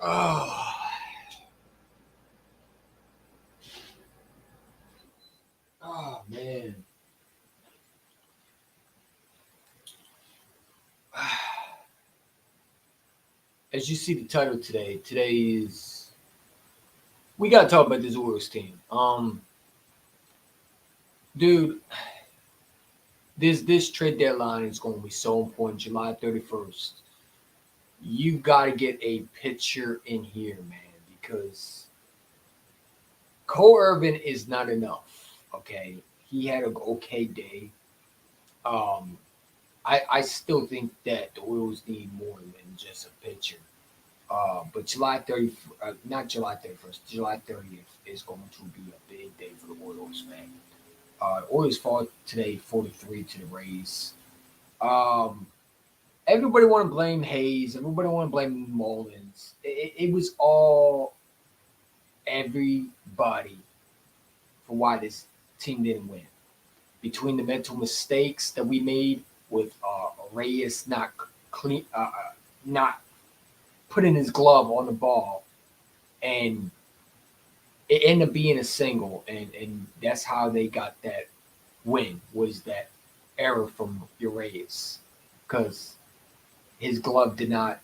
Oh, oh man. As you see the title today is we gotta talk about this Orioles team. Dude, this trade deadline is going to be so important. July 31st. You got to get a pitcher in here, man, because Cole Irvin is not enough. Okay, he had an okay day. Um, I still think that the Orioles need more than just a pitcher. But July 30, not July 31st, July 30th is going to be a big day for the Orioles, man. Orioles fall today 43 to the Rays. Um, Everybody want to blame Hayes. Everybody want to blame Mullins. It was all everybody for why this team didn't win. Between the mental mistakes that we made with Reyes not putting his glove on the ball, and it ended up being a single, and that's how they got that win. Was that error from Reyes because his glove did not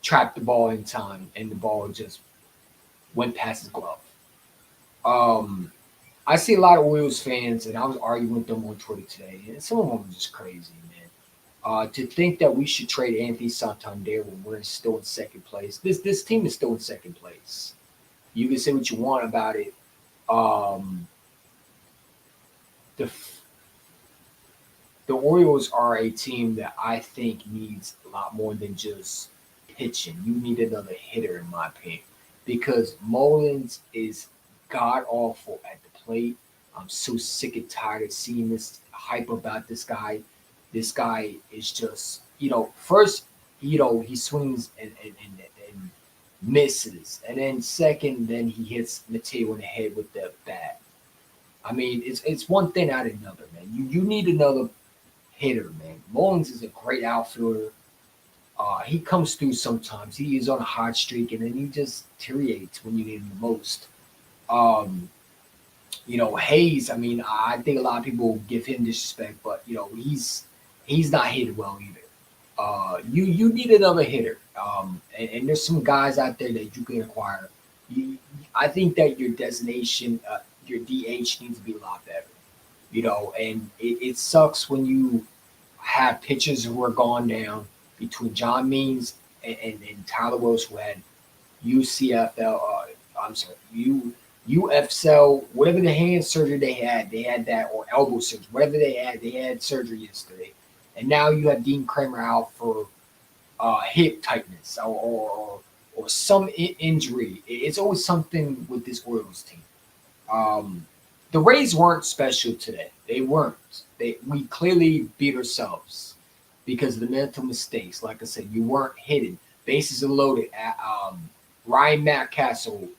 trap the ball in time, and the ball just went past his glove. Um, I see a lot of Orioles fans, and I was arguing with them on Twitter today, and some of them are just crazy, man. To think that we should trade Anthony Santander when we're still in second place. This team is still in second place. You can say what you want about it. Um, the the Orioles are a team that I think needs a lot more than just pitching. You need another hitter, in my opinion, because Mullins is god awful at the plate. I'm so sick and tired of seeing this hype about this guy. This guy is just, first, he swings and misses, and then second, then he hits Mateo in the head with the bat. I mean, it's one thing out of another, man. You need another hitter, man. Mullins is a great outfielder. He comes through sometimes. He is on a hot streak, and then he just deteriorates when you need him the most. Um, Hayes. I mean, I think a lot of people give him disrespect, but he's not hitting well either. You need another hitter, and there's some guys out there that you can acquire. I think that your designation, your DH needs to be a lot better. And it sucks when you have pitchers who are gone down between John Means and Tyler Wills who had UCFL. I'm sorry, UFCL, whatever the hand surgery they had that, or elbow surgery, whatever they had surgery yesterday. And now you have Dean Kramer out for hip tightness or some injury. It's always something with this Orioles team. Um, the Rays weren't special today. They weren't. We clearly beat ourselves because of the mental mistakes. Like I said, you weren't hitting. Bases are loaded. Ryan Mountcastle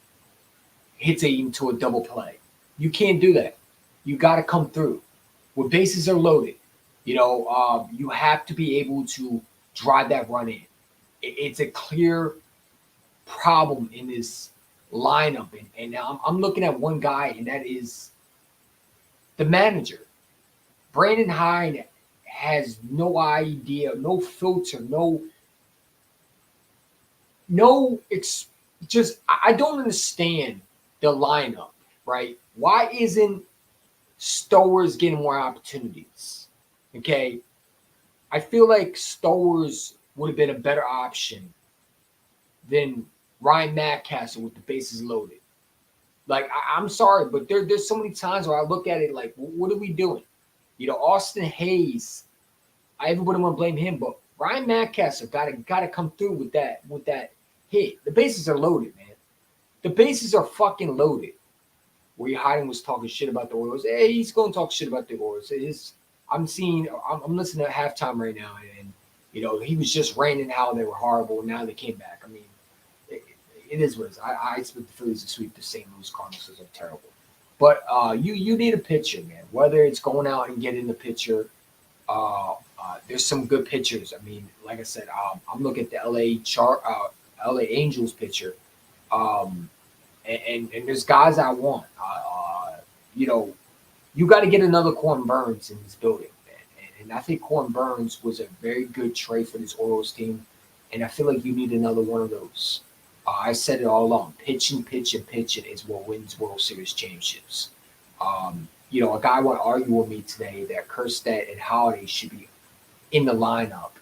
hits it into a double play. You can't do that. You got to come through. When bases are loaded, you have to be able to drive that run in. It's a clear problem in this lineup, and now I'm looking at one guy, and that is the manager. Brandon Hyde has no idea, no filter, no. It's just I don't understand the lineup. Right? Why isn't Stowers getting more opportunities? Okay, I feel like Stowers would have been a better option than Ryan Mountcastle with the bases loaded. Like I'm sorry, but there's so many times where I look at it like, what are we doing? Austin Hayes. Everybody want to blame him, but Ryan Mountcastle gotta come through with that hit. The bases are loaded, man. The bases are fucking loaded. Where Hyden was talking shit about the Orioles. Hey, he's going to talk shit about the Orioles. I'm listening to halftime right now, and he was just ranting how they were horrible. And now they came back. I mean, it is what it is. I expect the Phillies to sweep the St. Louis Cardinals because they're terrible. But you need a pitcher, man. Whether it's going out and getting the pitcher, There's some good pitchers. I mean, like I said, I'm looking at the LA Angels pitcher, um, and there's guys I want. You know, you got to get another Corbin Burns in this building, man. And I think Corbin Burns was a very good trade for this Orioles team, and I feel like you need another one of those. I said it all along: pitching, pitching, pitching is what wins World Series championships. A guy want to argue with me today that Kerstead and Holiday should be in the lineup,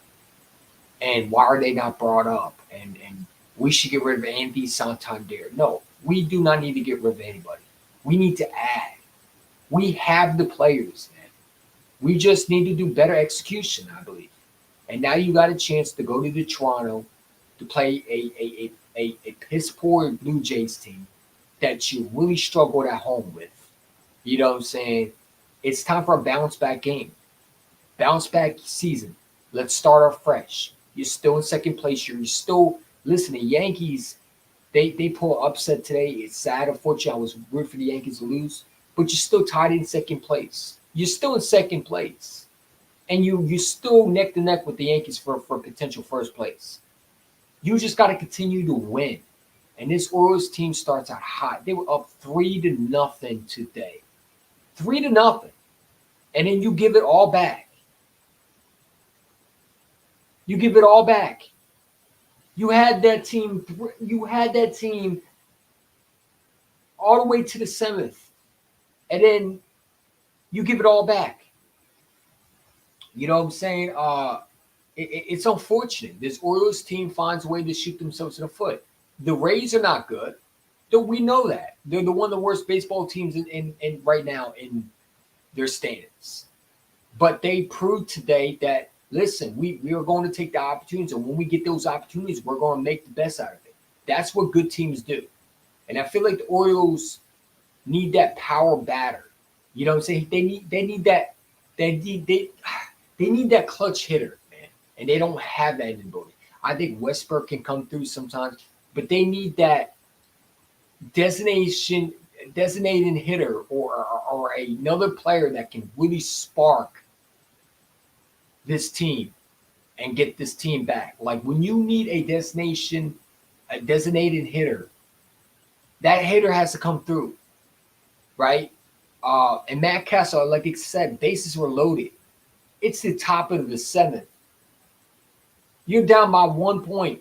and why are they not brought up? And we should get rid of Andy Santander. No, we do not need to get rid of anybody. We need to add. We have the players, man. We just need to do better execution, I believe. And now you got a chance to go to Toronto to play a piss poor Blue Jays team that you really struggled at home with. You know what I'm saying? It's time for a bounce back game. Bounce back season. Let's start off fresh. You're still in second place. You're still, listen, the Yankees, they pull an upset today. It's sad. Unfortunately, I was rooting for the Yankees to lose, but you're still tied in second place. You're still in second place. And you're still neck to neck with the Yankees for potential first place. You just got to continue to win. And this Orioles team starts out hot. They were up 3-0 today. 3-0. And then you give it all back. You give it all back. You had that team all the way to the 7th. And then you give it all back. You know what I'm saying? It's unfortunate. This Orioles team finds a way to shoot themselves in the foot. The Rays are not good. We know that. They're one of the worst baseball teams in right now in their standings. But they proved today that, listen, we are going to take the opportunities, and when we get those opportunities, we're going to make the best out of it. That's what good teams do. And I feel like the Orioles need that power batter. You know what I'm saying? They need that clutch hitter, man. And they don't have that in the building. I think Westbrook can come through sometimes, but they need that designated hitter or another player that can really spark this team and get this team back. Like when you need a designated hitter, that hitter has to come through, right? And Matt Castle, like I said, bases were loaded. It's the top of the 7th. You're down by 1 point.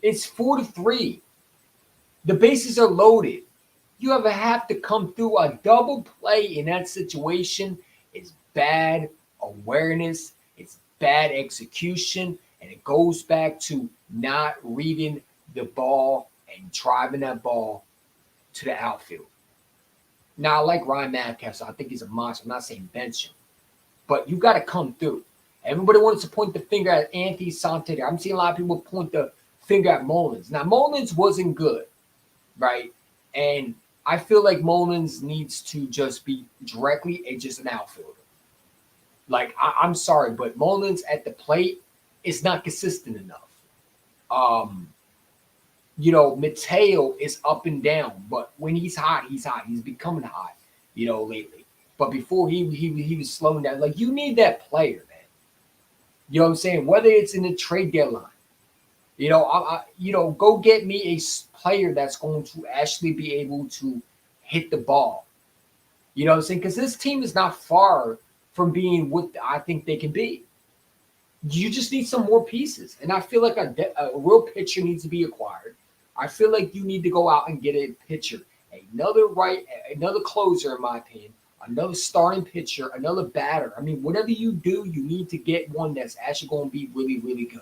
It's 4-3. The bases are loaded. You have to come through. A double play in that situation is bad awareness. It's bad execution. And it goes back to not reading the ball and driving that ball to the outfield. Now, I like Ryan Mountcastle. I think he's a monster. I'm not saying bench him. But you got to come through. Everybody wants to point the finger at Anthony Santander. I'm seeing a lot of people point the finger at Mullins. Now, Mullins wasn't good, right? And I feel like Mullins needs to just be directly just an outfielder. Like, I'm sorry, but Mullins at the plate is not consistent enough. Mateo is up and down, but when he's hot, he's hot. He's becoming hot, lately. But before he was slowing down. Like, you need that player, man. You know what I'm saying? Whether it's in the trade deadline, go get me a player that's going to actually be able to hit the ball. You know what I'm saying? Because this team is not far from being what I think they can be. You just need some more pieces. And I feel like a real pitcher needs to be acquired. I feel like you need to go out and get a pitcher, another closer, in my opinion, another starting pitcher, another batter. I mean, whatever you do, you need to get one that's actually going to be really, really good.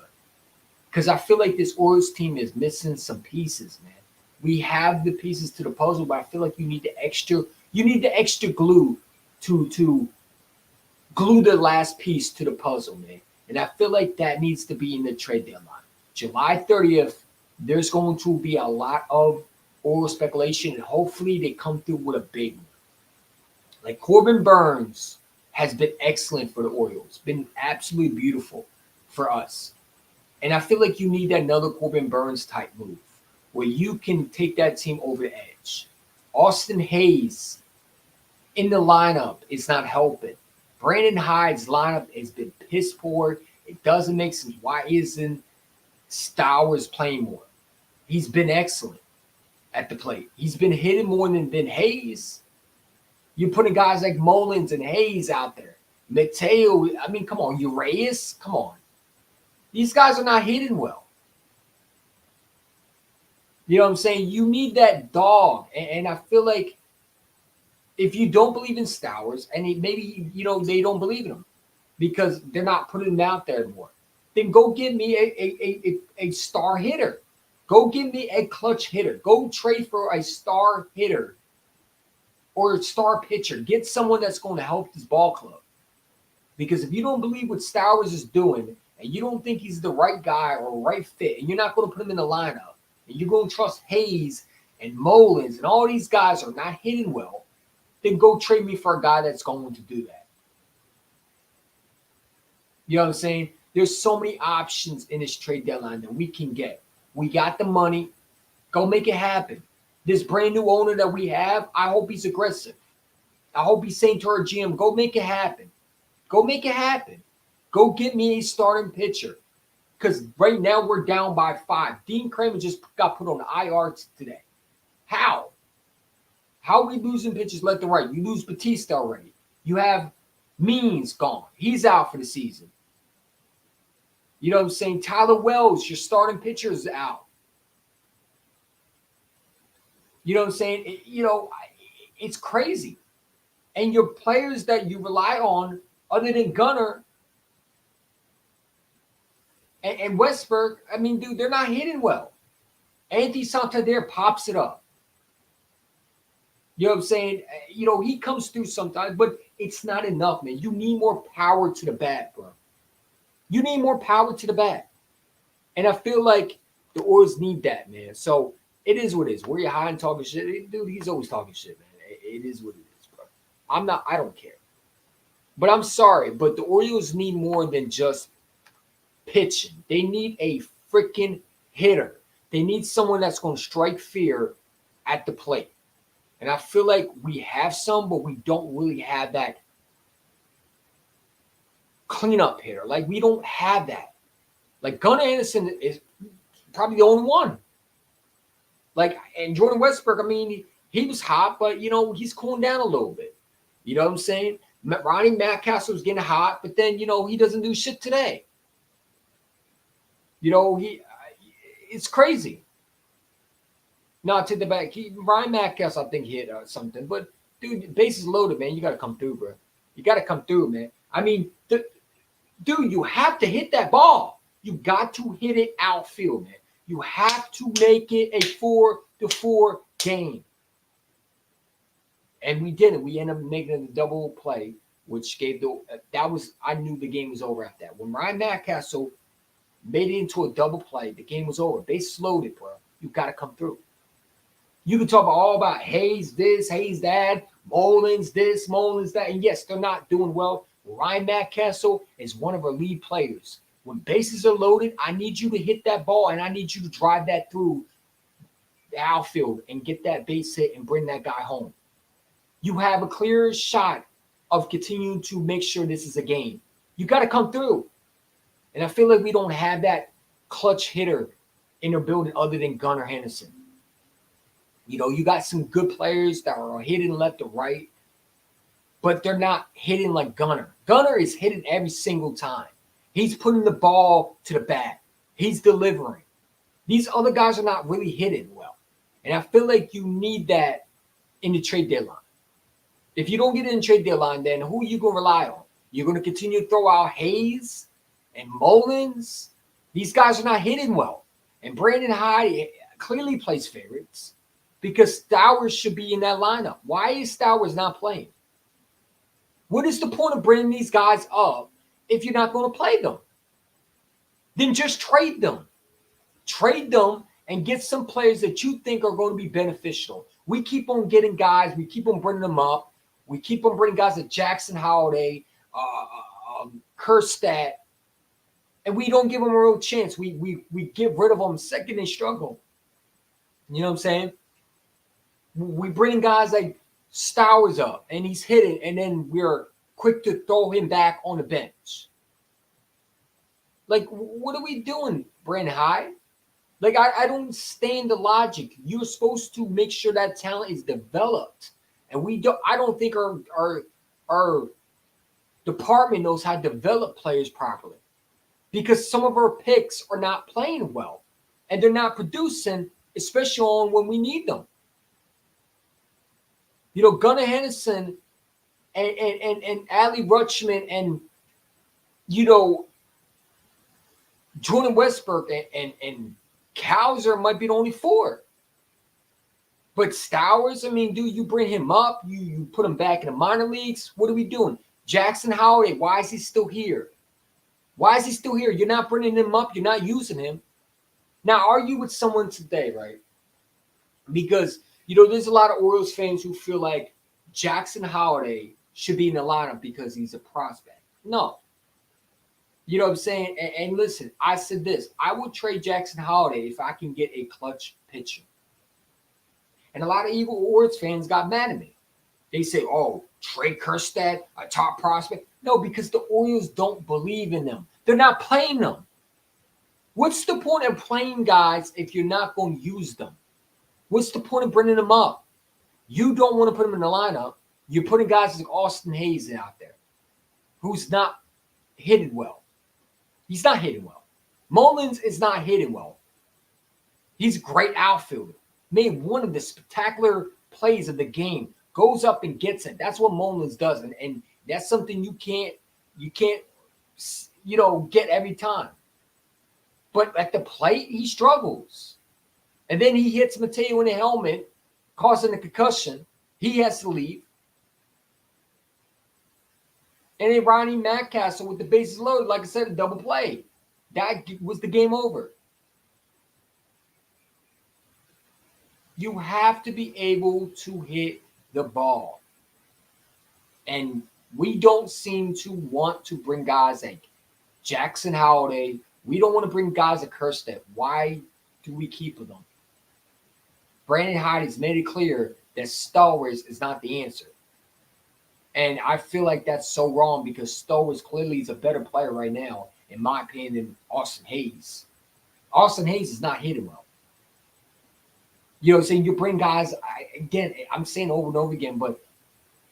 Because I feel like this Orioles team is missing some pieces, man. We have the pieces to the puzzle, but I feel like you need the extra glue to glue the last piece to the puzzle, man. And I feel like that needs to be in the trade deadline. July 30th, there's going to be a lot of Orioles speculation, and hopefully they come through with a big one. Like Corbin Burns has been excellent for the Orioles, been absolutely beautiful for us. And I feel like you need another Corbin Burns type move where you can take that team over the edge. Austin Hayes in the lineup is not helping. Brandon Hyde's lineup has been piss poor. It doesn't make sense. Why isn't Stowers playing more? He's been excellent at the plate. He's been hitting more than Hayes. You're putting guys like Mullins and Hayes out there. Mateo, I mean, come on. Urias, come on. These guys are not hitting well. You know what I'm saying? You need that dog. And I feel like if you don't believe in Stowers, and maybe, they don't believe in him because they're not putting him out there anymore, then go give me a star hitter. Go give me a clutch hitter. Go trade for a star hitter or a star pitcher. Get someone that's going to help this ball club. Because if you don't believe what Stowers is doing and you don't think he's the right guy or right fit, and you're not going to put him in the lineup, and you're going to trust Hayes and Mullins and all these guys are not hitting well, then go trade me for a guy that's going to do that. You know what I'm saying? There's so many options in this trade deadline that we can get. We got the money. Go make it happen. This brand new owner that we have, I hope he's aggressive. I hope he's saying to our GM, go make it happen. Go make it happen. Go get me a starting pitcher. Because right now we're down by 5. Dean Kramer just got put on the IR today. How? How are we losing pitchers left and right? You lose Batista already. You have Means gone. He's out for the season. You know what I'm saying? Tyler Wells, your starting pitcher, is out. You know what I'm saying? It's crazy. And your players that you rely on, other than Gunnar and Westberg, I mean, dude, they're not hitting well. Anthony Santander pops it up. You know what I'm saying? He comes through sometimes, but it's not enough, man. You need more power to the bat, bro. You need more power to the bat. And I feel like the Orioles need that, man. So it is what it is. Where you high and talking shit, dude, he's always talking shit, man. It is what it is, bro. I don't care. But I'm sorry, but the Orioles need more than just pitching. They need a freaking hitter. They need someone that's going to strike fear at the plate. And I feel like we have some, but we don't really have that cleanup hitter. Like, we don't have that. Like, Gunnar Anderson is probably the only one. Like, and Jordan Westbrook, I mean, he was hot, but, he's cooling down a little bit. You know what I'm saying? Ronnie Mountcastle's getting hot, but then, he doesn't do shit today. It's crazy. No, to the back. Ryan Mountcastle, I think, hit something. But, dude, bases loaded, man. You got to come through, bro. You got to come through, man. I mean, dude, you have to hit that ball. You got to hit it outfield, man. You have to make it a 4-4 game. And we did it. We ended up making it a double play, which gave I knew the game was over after that. When Ryan Mountcastle made it into a double play, the game was over. They slowed it, bro. You got to come through. You can talk all about Hayes this, Hayes that, Mullins this, Mullins that. And yes, they're not doing well. Ryan Mountcastle is one of our lead players. When bases are loaded, I need you to hit that ball, and I need you to drive that through the outfield and get that base hit and bring that guy home. You have a clear shot of continuing to make sure this is a game. You got to come through. And I feel like we don't have that clutch hitter in our building other than Gunnar Henderson. You got some good players that are hitting left or right, but they're not hitting like Gunnar. Gunnar is hitting every single time. He's putting the ball to the bat. He's delivering. These other guys are not really hitting well. And I feel like you need that in the trade deadline. If you don't get it in the trade deadline, then who are you going to rely on? You're going to continue to throw out Hayes and Mullins? These guys are not hitting well. And Brandon Hyde clearly plays favorites because Stowers should be in that lineup. Why is Stowers not playing? What is the point of bringing these guys up if you're not going to play them? Then just trade them. Trade them and get some players that you think are going to be beneficial. We keep on getting guys. We keep on bringing them up. We keep on bringing guys like Jackson Holiday, Kerstad, and we don't give them a real chance. We get rid of them the second they struggle. You know what I'm saying? We bring guys like Stowers up, and he's hitting, and then we're quick to throw him back on the bench. Like, what are we doing, Brandon Hyde? Like, I don't understand the logic. You're supposed to make sure that talent is developed. And I don't think our department knows how to develop players properly. Because some of our picks are not playing well. And they're not producing, especially on when we need them. You know, Gunnar Henderson and Ali Rutschman and, you know, Jordan Westbrook and Cowser might be the only 4. But Stowers, I mean, dude, you bring him up, you put him back in the minor leagues. What are we doing? Jackson Holiday, why is he still here? Why is he still here? You're not bringing him up. You're not using him. Now, are you with someone today, right? Because, you know, there's a lot of Orioles fans who feel like Jackson Holiday should be in the lineup because he's a prospect. No. You know what I'm saying? And listen, I said this. I would trade Jackson Holiday if I can get a clutch pitcher. And a lot of Orioles fans got mad at me. They say, oh, Trey Kerstead, a top prospect. No, because the Orioles don't believe in them. They're not playing them. What's the point of playing guys if you're not going to use them? What's the point of bringing them up? You don't want to put them in the lineup. You're putting guys like Austin Hayes out there, who's not hitting well. He's not hitting well. Mullins is not hitting well. He's a great outfielder. Made one of the spectacular plays of the game. Goes up and gets it. That's what Mullins does. And that's something you can't, you know, get every time. But at the plate, he struggles. And then he hits Mateo in the helmet, causing a concussion. He has to leave. And then Ronnie Mackcastle with the bases loaded, like I said, a double play. That was the game over. You have to be able to hit the ball. And we don't seem to want to bring guys like Jackson Holiday. We don't want to bring guys like Kerstead. Why do we keep them? Brandon Hyde has made it clear that Stowers is not the answer. And I feel like that's so wrong because Stowers clearly is a better player right now, in my opinion, than Austin Hayes. Austin Hayes is not hitting well. You know what I'm saying? You bring guys, again, I'm saying over and over again, but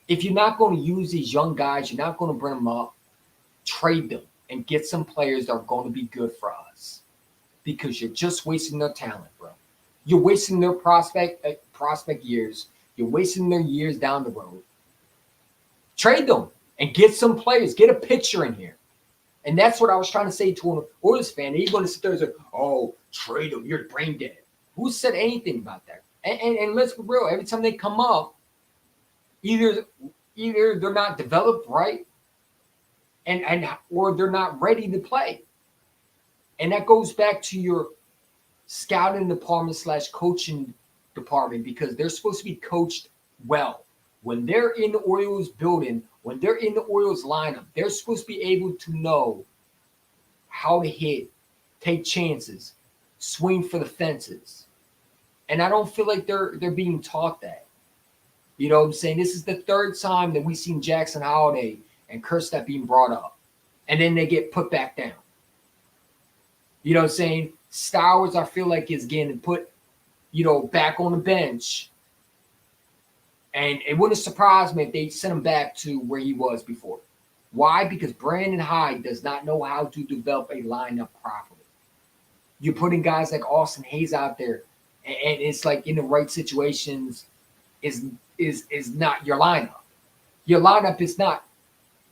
if you're not going to use these young guys, you're not going to bring them up, trade them and get some players that are going to be good for us because you're just wasting their talent, bro. You're wasting their prospect years. You're wasting their years down the road. Trade them and get some players. Get a pitcher in here. And that's what I was trying to say to an Orioles fan. He's going to sit there and say, oh, trade them. You're brain dead. Who said anything about that? And let's be real. Every time they come up, either they're not developed right or they're not ready to play. And that goes back to your scouting department / coaching department because they're supposed to be coached well. When they're in the Orioles building, when they're in the Orioles lineup, they're supposed to be able to know how to hit, take chances, swing for the fences. And I don't feel like they're being taught that. You know what I'm saying? This is the third time that we've seen Jackson Holiday and Kerstead being brought up. And then they get put back down. You know what I'm saying? Stowers, I feel like, is getting put, back on the bench. And it wouldn't surprise me if they sent him back to where he was before. Why? Because Brandon Hyde does not know how to develop a lineup properly. You're putting guys like Austin Hayes out there, and it's like in the right situations is not your lineup. Your lineup is not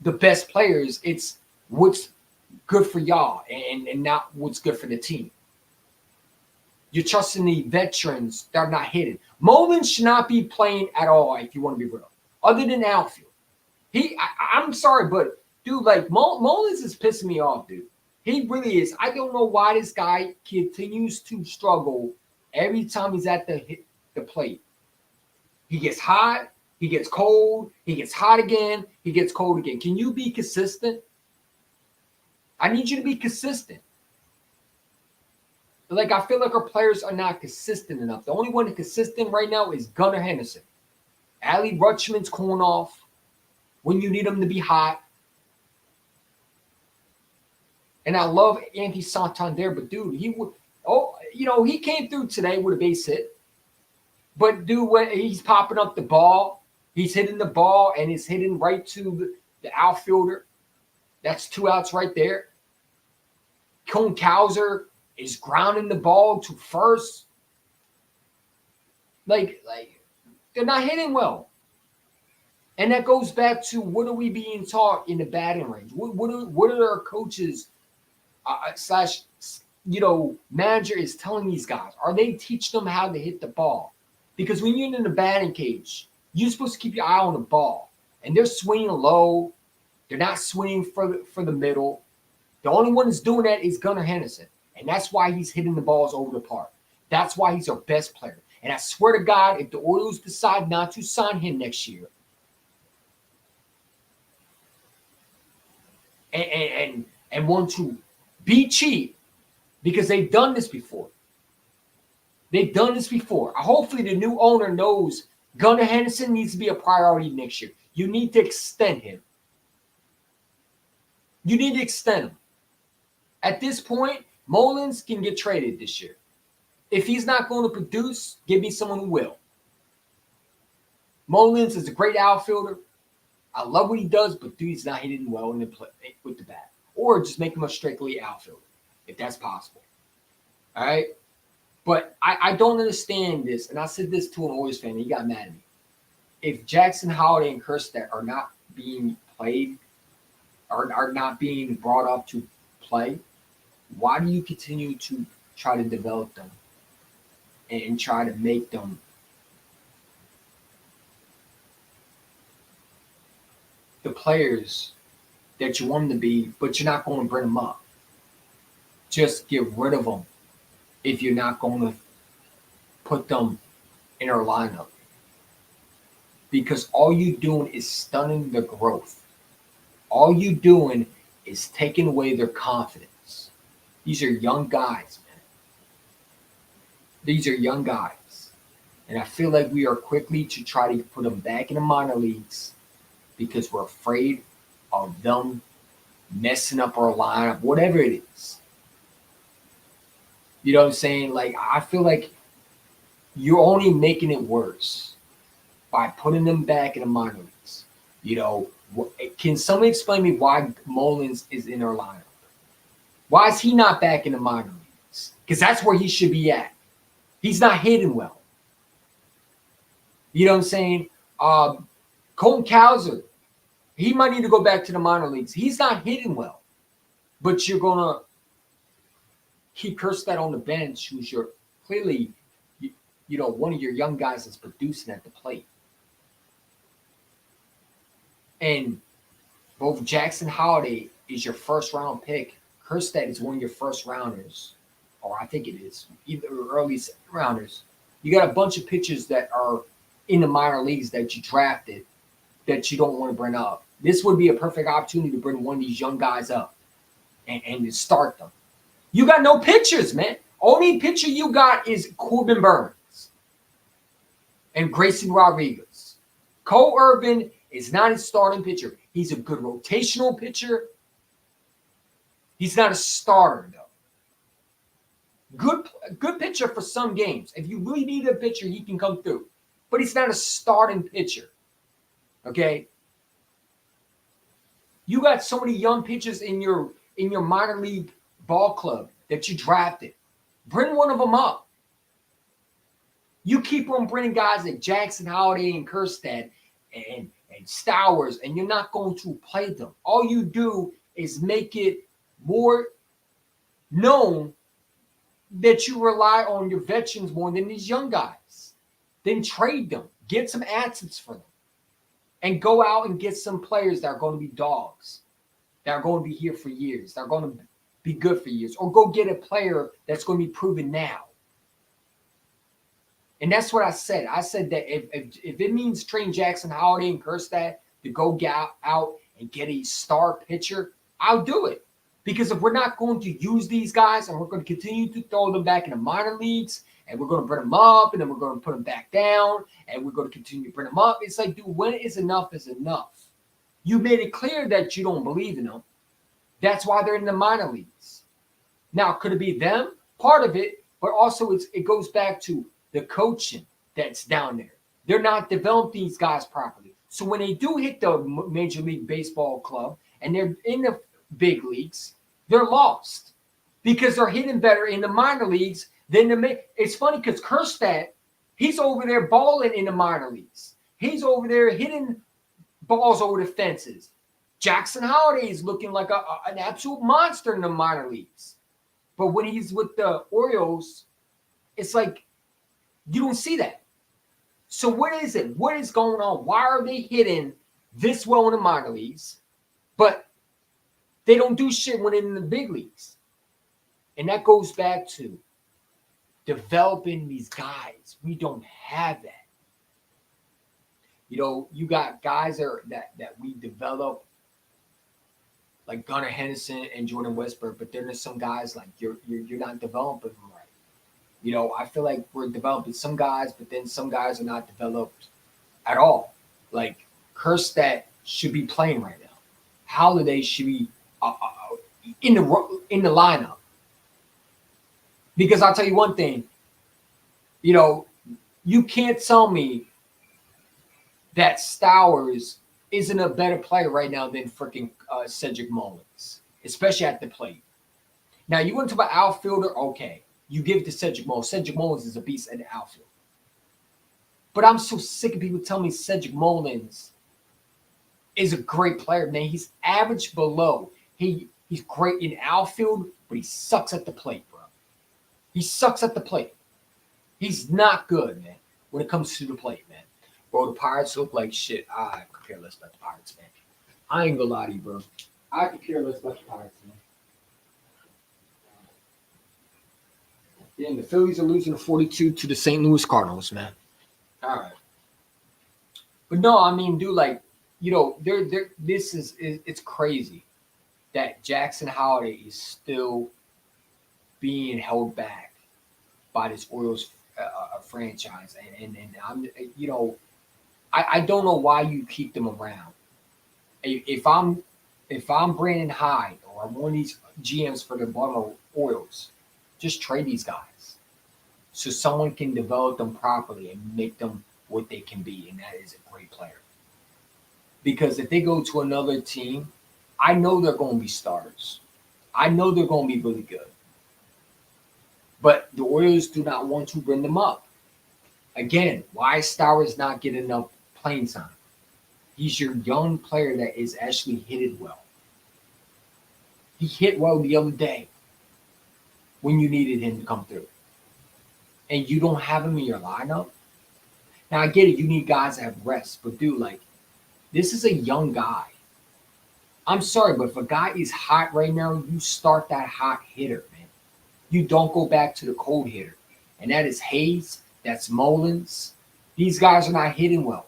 the best players. It's what's good for y'all and not what's good for the team. You're trusting the veterans that are not hitting. Mullins should not be playing at all, if you want to be real, other than outfield. I'm sorry, but dude, like Mullins is pissing me off, dude. He really is. I don't know why this guy continues to struggle every time he's at the plate. He gets hot, he gets cold, he gets hot again, he gets cold again. Can you be consistent? I need you to be consistent. Like, I feel like our players are not consistent enough. The only one that's consistent right now is Gunnar Henderson. Ali Rutschman's cooling off. when you need them to be hot. And I love Anthony Santander, but dude, he came through today with a base hit. But dude, when he's popping up the ball, he's hitting the ball and it's hitting right to the outfielder. That's 2 outs right there. Kowser is grounding the ball to first. Like they're not hitting well. And that goes back to what are we being taught in the batting range? What are our coaches manager is telling these guys? Are they teaching them how to hit the ball? Because when you're in the batting cage, you're supposed to keep your eye on the ball. And they're swinging low. They're not swinging for the middle. The only one that's doing that is Gunnar Henderson. And that's why he's hitting the balls over the park. That's why he's our best player. And I swear to God, if the Orioles decide not to sign him next year, and want to be cheap, because they've done this before. Hopefully the new owner knows Gunnar Henderson needs to be a priority next year. You need to extend him. At this point, Mullins can get traded this year. If he's not going to produce, give me someone who will. Mullins is a great outfielder. I love what he does, but dude, he's not hitting well in the play with the bat. Or just make him a strictly outfielder, if that's possible. All right? But I don't understand this, and I said this to an Orioles fan, and he got mad at me. If Jackson Holliday and Kjerstad are not being played, are not being brought up to play, why do you continue to try to develop them and try to make them the players that you want them to be, but you're not going to bring them up? Just get rid of them if you're not going to put them in our lineup. Because all you're doing is stunning the growth. All you're doing is taking away their confidence. These are young guys, man. These are young guys. And I feel like we are quickly to try to put them back in the minor leagues because we're afraid of them messing up our lineup, whatever it is. You know what I'm saying? Like, I feel like you're only making it worse by putting them back in the minor leagues. You know, can somebody explain me why Mullins is in our lineup? Why is he not back in the minor leagues? Because that's where he should be at. He's not hitting well. You know what I'm saying? Colton Cowser, he might need to go back to the minor leagues. He's not hitting well. But you're going to keep Kjerstad on the bench, who's your clearly, one of your young guys that's producing at the plate. And both Jackson Holliday is your first-round pick. Kjerstad is one of your first-rounders, or I think it is, either early second-rounders. You got a bunch of pitchers that are in the minor leagues that you drafted that you don't want to bring up. This would be a perfect opportunity to bring one of these young guys up and to start them. You got no pitchers, man. Only pitcher you got is Corbin Burns and Grayson Rodriguez. Cole Irvin is not a starting pitcher. He's a good rotational pitcher. He's not a starter, though. Good pitcher for some games. If you really need a pitcher, he can come through. But he's not a starting pitcher. Okay? You got so many young pitchers in your minor league ball club that you drafted. Bring one of them up. You keep on bringing guys like Jackson Holliday and Kjerstad and Stowers, and you're not going to play them. All you do is make it more known that you rely on your veterans more than these young guys. Then trade them. Get some assets for them. And go out and get some players that are going to be dogs. That are going to be here for years. That are going to be good for years. Or go get a player that's going to be proven now. And that's what I said. I said that if it means trading Jackson Holliday and Kjerstad to go get out and get a star pitcher, I'll do it. Because if we're not going to use these guys and we're going to continue to throw them back in the minor leagues and we're going to bring them up and then we're going to put them back down and we're going to continue to bring them up, it's like, dude, when is enough is enough? You made it clear that you don't believe in them. That's why they're in the minor leagues. Now, could it be them? Part of it, but also it goes back to the coaching that's down there. They're not developing these guys properly. So when they do hit the Major League Baseball club and they're in the big leagues, they're lost because they're hitting better in the minor leagues than the. It's funny because Kerstad, he's over there balling in the minor leagues. He's over there hitting balls over the fences. Jackson Holliday is looking like an absolute monster in the minor leagues. But when he's with the Orioles, it's like you don't see that. So what is it? What is going on? Why are they hitting this well in the minor leagues, but they don't do shit when they're in the big leagues? And that goes back to developing these guys. We don't have that. You know, you got guys that we develop like Gunnar Henderson and Jordan Westburg, but then there's some guys like you're not developing them right. You know, I feel like we're developing some guys, but then some guys are not developed at all. Like Kerstad should be playing right now. Holiday should be in the lineup. Because I'll tell you one thing, you know, you can't tell me that Stowers isn't a better player right now than freaking Cedric Mullins, especially at the plate. Now, you want to talk about outfielder? Okay. You give it to Cedric Mullins. Cedric Mullins is a beast at the outfield. But I'm so sick of people telling me Cedric Mullins is a great player, man. He's average below. He's great in outfield, but he sucks at the plate, bro. He sucks at the plate. He's not good, man, when it comes to the plate, man. Bro, the Pirates look like shit. I could care less about the Pirates, man. I ain't gonna lie to you, bro. I could care less about the Pirates, man. Yeah, and the Phillies are losing 42 to the St. Louis Cardinals, man. All right. But no, I mean, dude, like, you know, it's crazy that Jackson Holliday is still being held back by this Orioles franchise. And I'm, you know, I don't know why you keep them around. If I'm Brandon Hyde or I'm one of these GMs for the Baltimore Orioles, just trade these guys so someone can develop them properly and make them what they can be, and that is a great player. Because if they go to another team, I know they're going to be starters. I know they're going to be really good. But the Orioles do not want to bring them up. Again, why is Stowers not getting enough playing time? He's your young player that is actually hitting well. He hit well the other day when you needed him to come through. And you don't have him in your lineup? Now, I get it. You need guys that have rest. But, dude, like, this is a young guy. I'm sorry, but if a guy is hot right now, you start that hot hitter, man. You don't go back to the cold hitter. And that is Hayes. That's Mullins. These guys are not hitting well.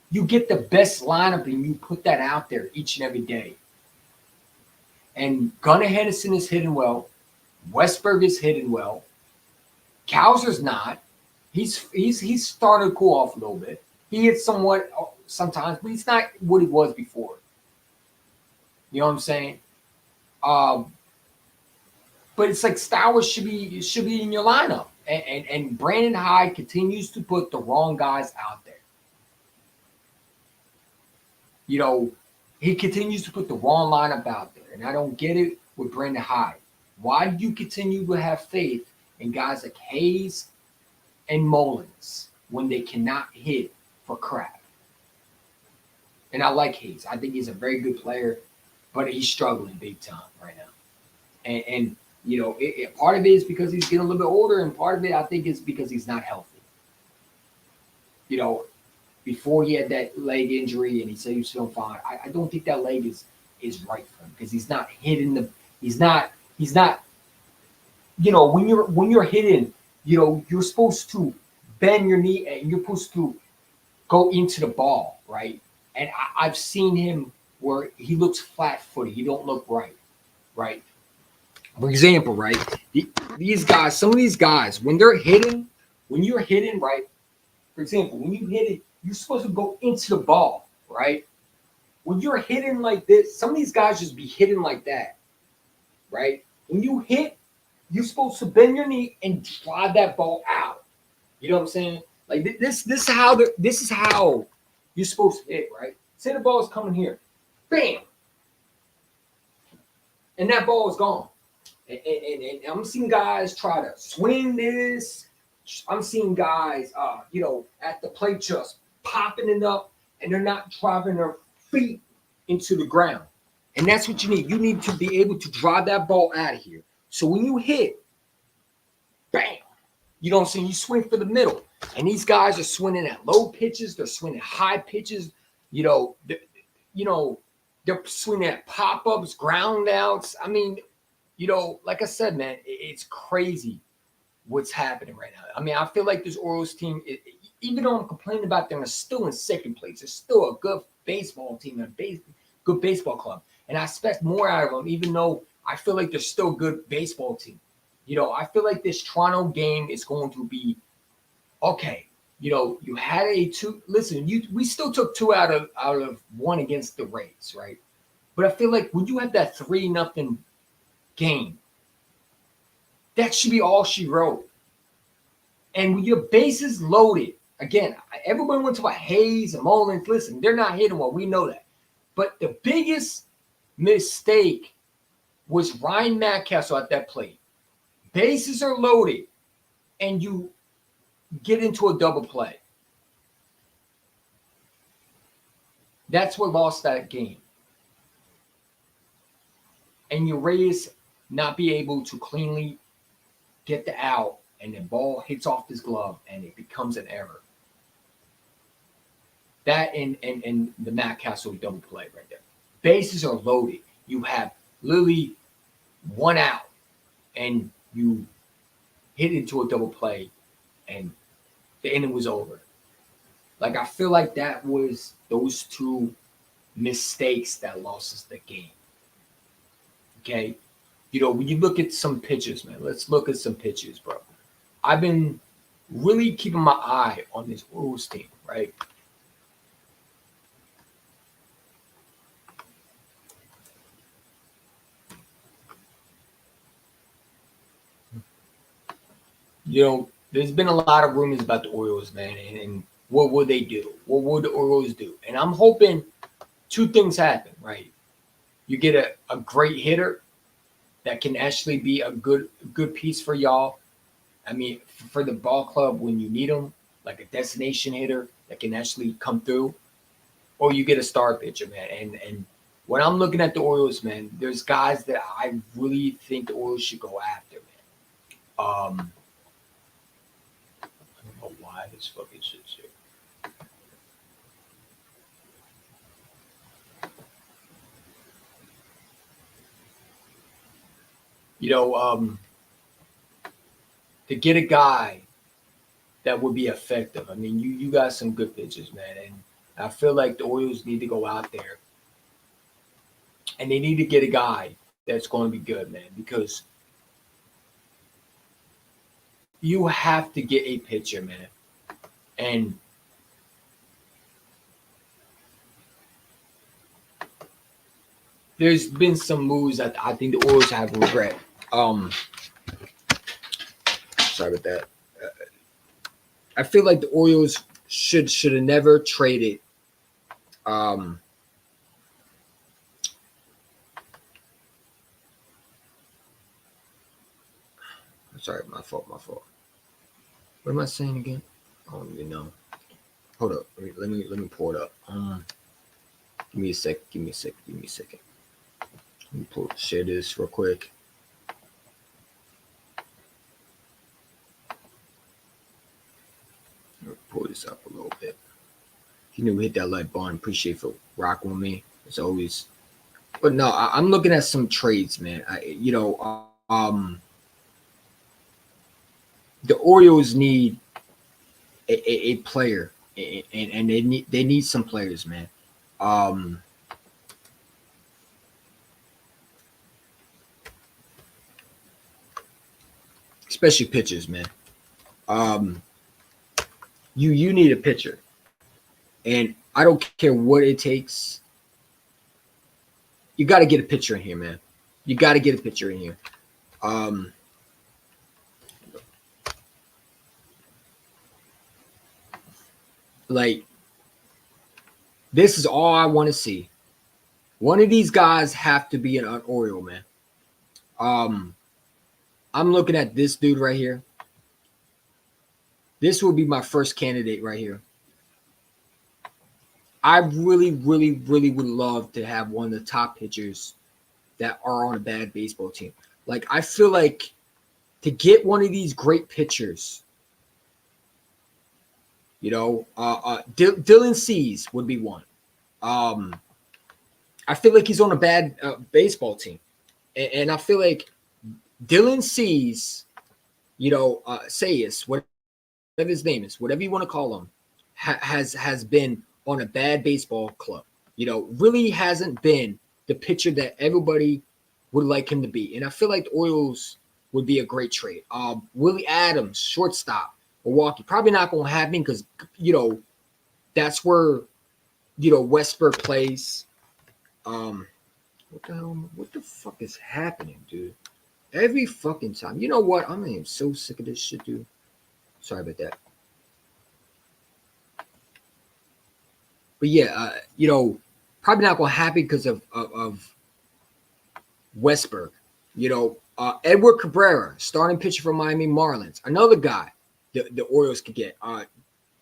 You get the best lineup and you put that out there each and every day. And Gunnar Henderson is hitting well. Westburg is hitting well. Kowser's not. He's starting to cool off a little bit. He hits somewhat sometimes, but he's not what he was before. You know what I'm saying? But it's like Stowers should be in your lineup. And Brandon Hyde continues to put the wrong guys out there. You know, he continues to put the wrong lineup out there. And I don't get it with Brandon Hyde. Why do you continue to have faith in guys like Hayes and Mullins when they cannot hit for crap? And I like Hayes. I think he's a very good player, but he's struggling big time right now. And you know, part of it is because he's getting a little bit older, and part of it, I think, is because he's not healthy. You know, before he had that leg injury and he said he was feeling fine, I don't think that leg is right for him because he's not hitting the – he's not – you know, when you're hitting, you know, you're supposed to bend your knee and you're supposed to go into the ball, right? And I've seen him where he looks flat-footed. He don't look right, right? For example, right, these guys, some of these guys, when you're hitting, right, for example, when you hit it, you're supposed to go into the ball, right? When you're hitting like this, some of these guys just be hitting like that, right? When you hit, you're supposed to bend your knee and drive that ball out. You know what I'm saying? Like this is how you're supposed to hit, right? Say the ball is coming here, bam, and that ball is gone. And I'm seeing guys try to swing this. I'm seeing guys, at the plate just popping it up, and they're not driving their feet into the ground. And that's what you need. You need to be able to drive that ball out of here. So when you hit, bam, you know what I'm saying? You swing for the middle. And these guys are swinging at low pitches. They're swinging at high pitches. You know, they're swinging at pop-ups, ground outs. I mean, like I said, man, it's crazy what's happening right now. I mean, I feel like this Orioles team, even though I'm complaining about them, they're still in second place. They're still a good baseball team and a good baseball club. And I expect more out of them, even though I feel like they're still a good baseball team. I feel like this Toronto game is going to be okay. You had a two. Listen, we still took two out of one against the Rays, right? But I feel like when you have that 3-0 game, that should be all she wrote. And when your bases loaded, again, everyone went to about Hayes and Mullins. Listen, they're not hitting well. We know that. But the biggest mistake was Ryan Mountcastle at that plate. Bases are loaded, and you get into a double play. That's what lost that game. And your Rays not be able to cleanly get the out, and the ball hits off his glove, and it becomes an error. That and the Mountcastle double play right there. Bases are loaded. You have literally one out, and you hit into a double play, and the inning was over. Like, I feel like that was those two mistakes that lost us the game. Okay? When you look at some pitches, man, let's look at some pitches, bro. I've been really keeping my eye on this Orioles team, right? There's been a lot of rumors about the Orioles, man, and what would they do? What would the Orioles do? And I'm hoping two things happen, right? You get a great hitter that can actually be a good piece for y'all. I mean, for the ball club when you need them, like a destination hitter that can actually come through, or you get a star pitcher, man. And when I'm looking at the Orioles, man, there's guys that I really think the Orioles should go after, man. I don't know why this fucking shit's here. To get a guy that would be effective. I mean, you got some good pitchers, man, and I feel like the Orioles need to go out there and they need to get a guy that's going to be good, man, because you have to get a pitcher, man. And there's been some moves that I think the Orioles have regret. Sorry about that. I feel like the Orioles should have never traded. Sorry, my fault. What am I saying again? I don't even know. Hold up. Let me pull it up. Give me a second. Let me share this real quick. Pull this up a little bit. If you knew, hit that like button. Appreciate for rocking with me as always. But no, I'm looking at some trades, man. The Orioles need a player, and they need some players, man. Especially pitchers, man. You need a pitcher. and I don't care what it takes. You got to get a pitcher in here, man. You got to get a pitcher in here. Um, like this is all I want to see. One of these guys have to be an Oriole, man. Um, I'm looking at this dude right here. This will be my first candidate right here. I really, really, really would love to have one of the top pitchers that are on a bad baseball team. Like, I feel like to get one of these great pitchers, Dylan Cease would be one. I feel like he's on a bad baseball team. And I feel like Dylan Cease, Sayus, whatever his name is, whatever you want to call him, has been on a bad baseball club. Really hasn't been the pitcher that everybody would like him to be. And I feel like the Orioles would be a great trade. Willie Adams, shortstop, Milwaukee, probably not going to happen because that's where Westburg plays. What the hell? What the fuck is happening, dude? Every fucking time. You know what? I'm so sick of this shit, dude. Sorry about that. But yeah, probably not going to happen because of Westburg. Edward Cabrera, starting pitcher for Miami Marlins. Another guy the Orioles could get.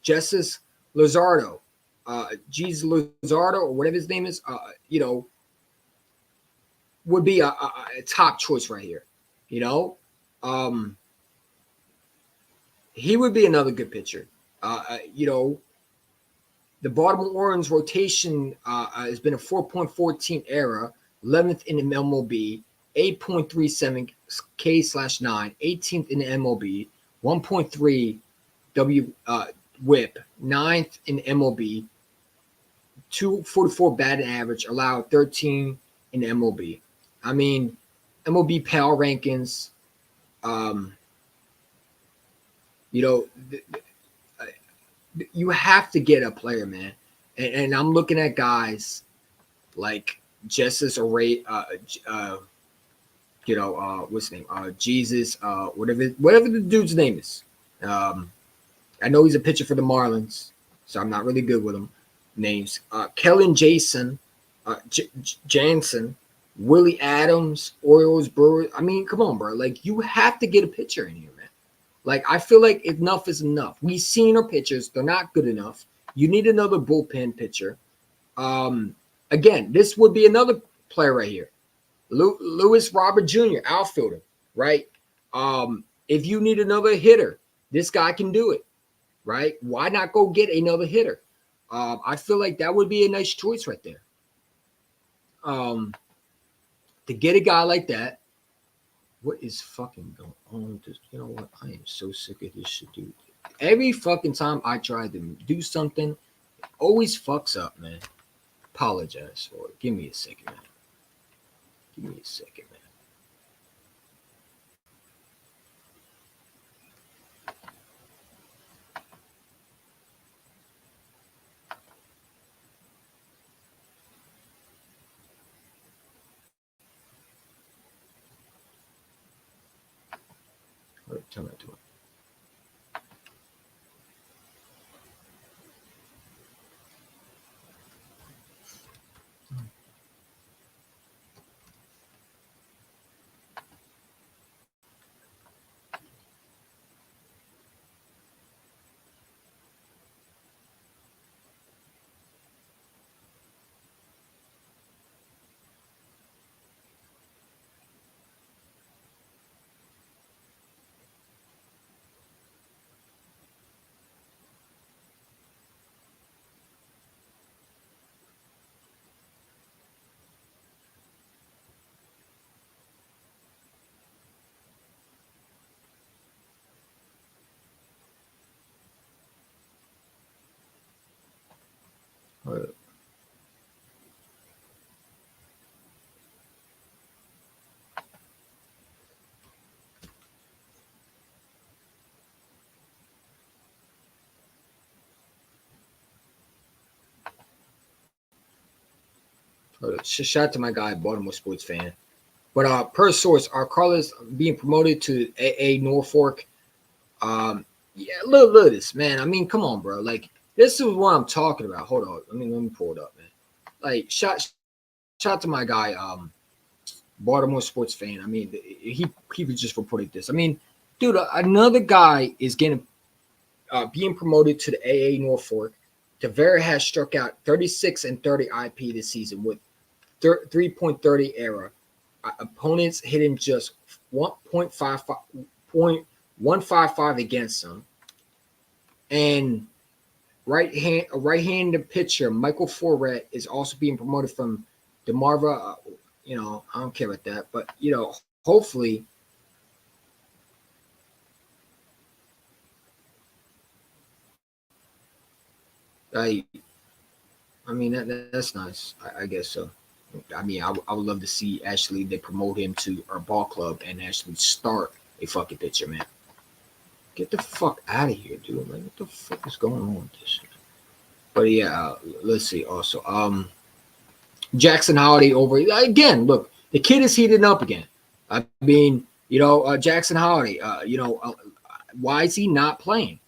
Jesus Luzardo. Jesus Luzardo, or whatever his name is, would be a top choice right here. He would be another good pitcher. The Baltimore Orioles rotation has been a 4.14 era, 11th in the MLB, 8.37 K/9, 18th in the MLB, 1.3 W WHIP, 9th in the MLB, 244 batting average, allowed 13 in the MLB. I mean, MLB power rankings. You have to get a player, man. And I'm looking at guys like Justice Array, what's his name? Jesus, whatever the dude's name is. I know he's a pitcher for the Marlins, so I'm not really good with him. Names. Kellen Jason, Jansen, Willie Adams, Orioles, Brewers. I mean, come on, bro. Like, you have to get a pitcher in here, man. Like, I feel like enough is enough. We've seen our pitchers. They're not good enough. You need another bullpen pitcher. Again, this would be another player right here. Lewis Robert Jr., outfielder, right? If you need another hitter, this guy can do it, right? Why not go get another hitter? I feel like that would be a nice choice right there. To get a guy like that, what is fucking going on with this? You know what? I am so sick of this shit, dude. Every fucking time I try to do something, it always fucks up, man. Apologize for it. Give me a second, man. Give me a second, man. Tell that to him. Shout out to my guy, Baltimore sports fan. But per source, are Carlos being promoted to AA Norfolk? Yeah, look at this, man. I mean, come on, bro. Like, this is what I'm talking about. Hold on, let me pull it up, man. Like, shout out to my guy, Baltimore sports fan. I mean, he was just reported this. I mean, dude, another guy is getting being promoted to the AA Norfolk. Tavera has struck out 36 and 30 IP this season with 3.30 era. Opponents hitting just 1.155 against them. And right-handed pitcher Michael Forret is also being promoted from DeMarva. I don't care about that, but hopefully, I I mean that's nice. I guess so. I mean, I would love to see actually they promote him to our ball club and actually start a fucking pitcher, man. Get the fuck out of here, dude. Like, what the fuck is going on with this shit? But yeah, let's see. Also, Jackson Holiday over again. Look, the kid is heating up again. I mean, Jackson Holiday. Why is he not playing?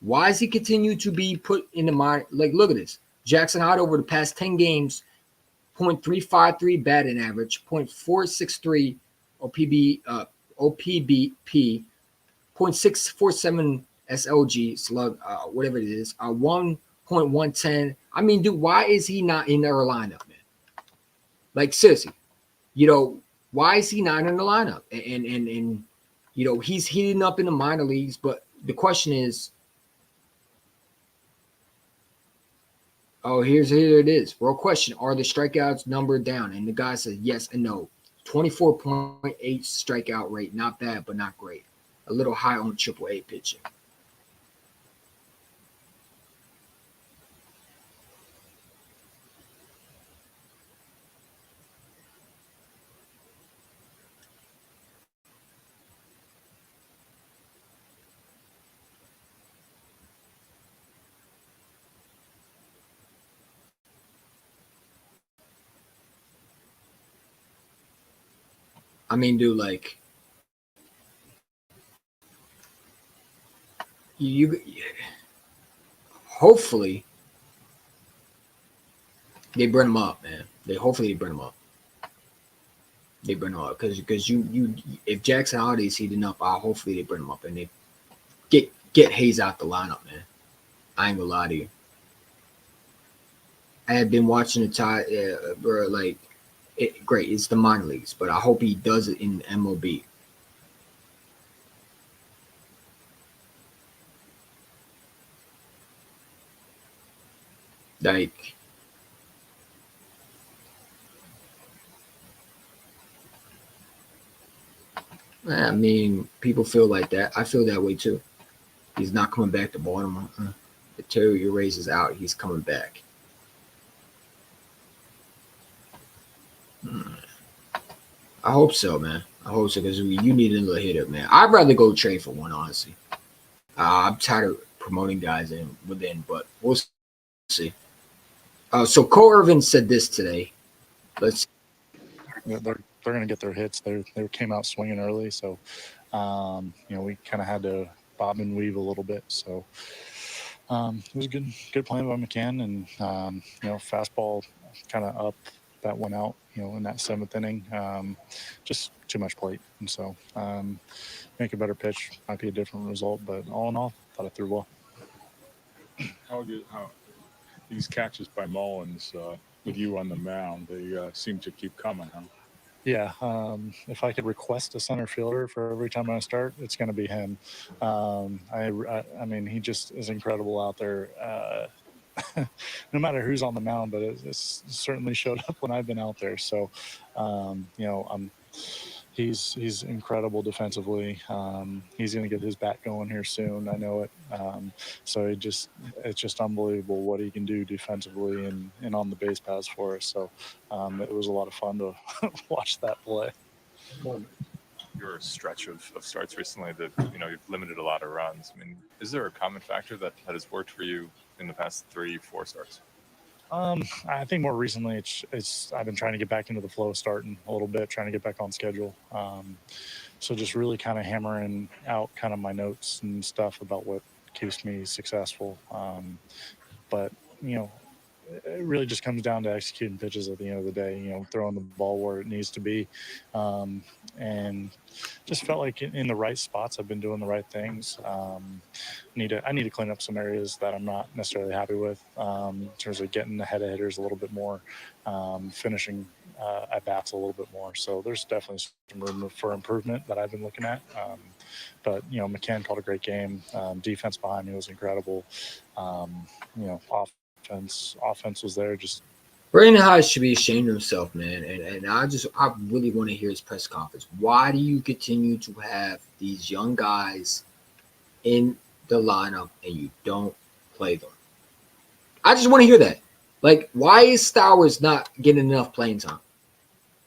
Why is he continue to be put in the mind? Like, look at this. Jackson Holiday over the past 10 games, 0.353 batting average, 0.463 OPB, OPBP, 0.647 SLG slug, whatever it is, 1.110. I mean, dude, why is he not in their lineup, man? Like, seriously, why is he not in the lineup? And he's heating up in the minor leagues, but the question is, here it is. Real question: are the strikeouts numbered down? And the guy said yes and no. 24.8 strikeout rate, not bad, but not great. A little high on AAA pitching. I mean, dude, like you hopefully they burn him up, man. They burn him up. They burn him up because you if Jackson Holiday is heating up, hopefully they burn him up and they get Hayes out the lineup, man. I ain't gonna lie to you. I have been watching the tie, bro. Like, great, it's the minor leagues, but I hope he does it in MLB. Like, I mean, people feel like that. I feel that way too. He's not coming back to Baltimore. The Terry Rays is out. He's coming back. Hmm. I hope so, man. I hope so because you need a little hitter, man. I'd rather go trade for one, honestly. I'm tired of promoting guys but we'll see. So Cole Irvin said this today. Let's. They're going to get their hits. They came out swinging early, so we kind of had to bob and weave a little bit. So it was a good plan by McCann, and fastball kind of up that went out. In that seventh inning, just too much plate, and so make a better pitch might be a different result. But all in all, thought I threw well. How these catches by Mullins with you on the mound, they seem to keep coming, huh? Yeah, if I could request a center fielder for every time I start, it's going to be him. I mean, he just is incredible out there. No matter who's on the mound, but it's certainly showed up when I've been out there. So, he's incredible defensively. He's going to get his bat going here soon. I know it. So it's just unbelievable what he can do defensively and on the base paths for us. So it was a lot of fun to watch that play. Your stretch of starts recently that you've limited a lot of runs. I mean, is there a common factor that has worked for you in the past 3-4 starts? I think more recently it's I've been trying to get back into the flow of starting a little bit, trying to get back on schedule. So just really kind of hammering out kind of my notes and stuff about what keeps me successful. But you know, it really just comes down to executing pitches at the end of the day. You know, throwing the ball where it needs to be, um, and just felt like in the right spots, I've been doing the right things. I need to clean up some areas that I'm not necessarily happy with in terms of getting ahead of hitters a little bit more, finishing at bats a little bit more. So there's definitely some room for improvement that I've been looking at. But you know, McCann called a great game. Defense behind me was incredible. You know, offense was there. Just Brandon Hodge should be ashamed of himself, man. And I really want to hear his press conference. Why do you continue to have these young guys in the lineup and you don't play them? I just want to hear that. Like, why is Stowers not getting enough playing time?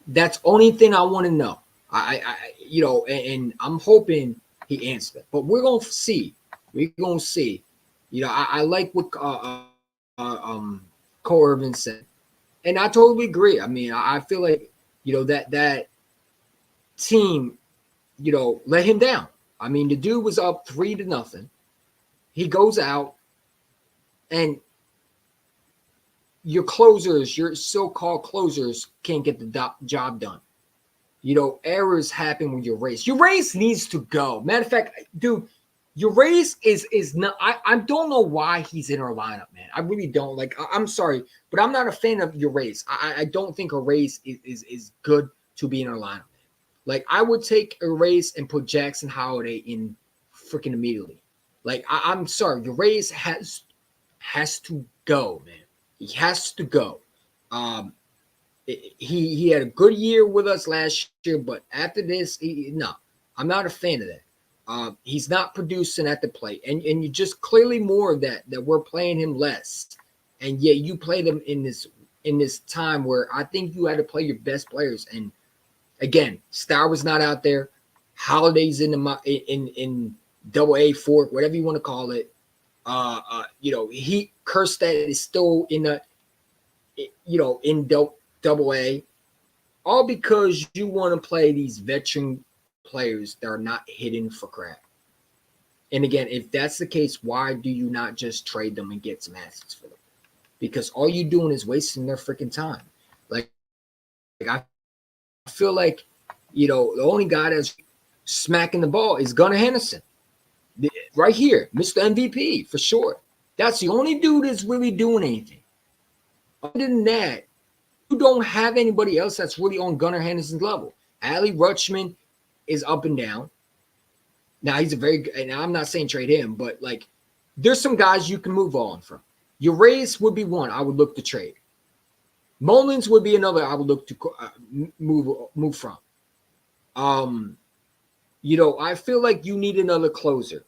That's only thing I want to know. And I'm hoping he answers that. But we're gonna see. We're gonna see. I like what Cole Irvin said, and I totally agree. I mean, I feel like that team, let him down. I mean, the dude was up 3-0. He goes out, and your closers, your so-called closers, can't get the job done. Errors happen with your race. Your race needs to go. Matter of fact, dude, your race is not. I don't know why he's in our lineup, man. I really don't. Like, I'm sorry, but I'm not a fan of your race. I don't think a race is good to be in our lineup. Like, I would take a race and put Jackson Holiday in freaking immediately. Like, I'm sorry, your race has to go, man. He has to go. He had a good year with us last year, but after this, no, I'm not a fan of that. He's not producing at the plate, and you just clearly more of that we're playing him less, and yet you played him in this time where I think you had to play your best players. And again, Star was not out there. Holiday's in double A fork, whatever you want to call it. He Kerstead is still in the in double A, all because you want to play these veteran players that are not hitting for crap. And again, if that's the case, why do you not just trade them and get some assets for them? Because all you're doing is wasting their freaking time. Like I feel like, the only guy that's smacking the ball is Gunnar Henderson. Right here, Mr. MVP for sure. That's the only dude that's really doing anything. Other than that, you don't have anybody else that's really on Gunnar Henderson's level. Ali Rutschman is up and down. Now he's and I'm not saying trade him, but like there's some guys you can move on from. Urias would be one I would look to trade. Mullins would be another I would look to move from. I feel like you need another closer.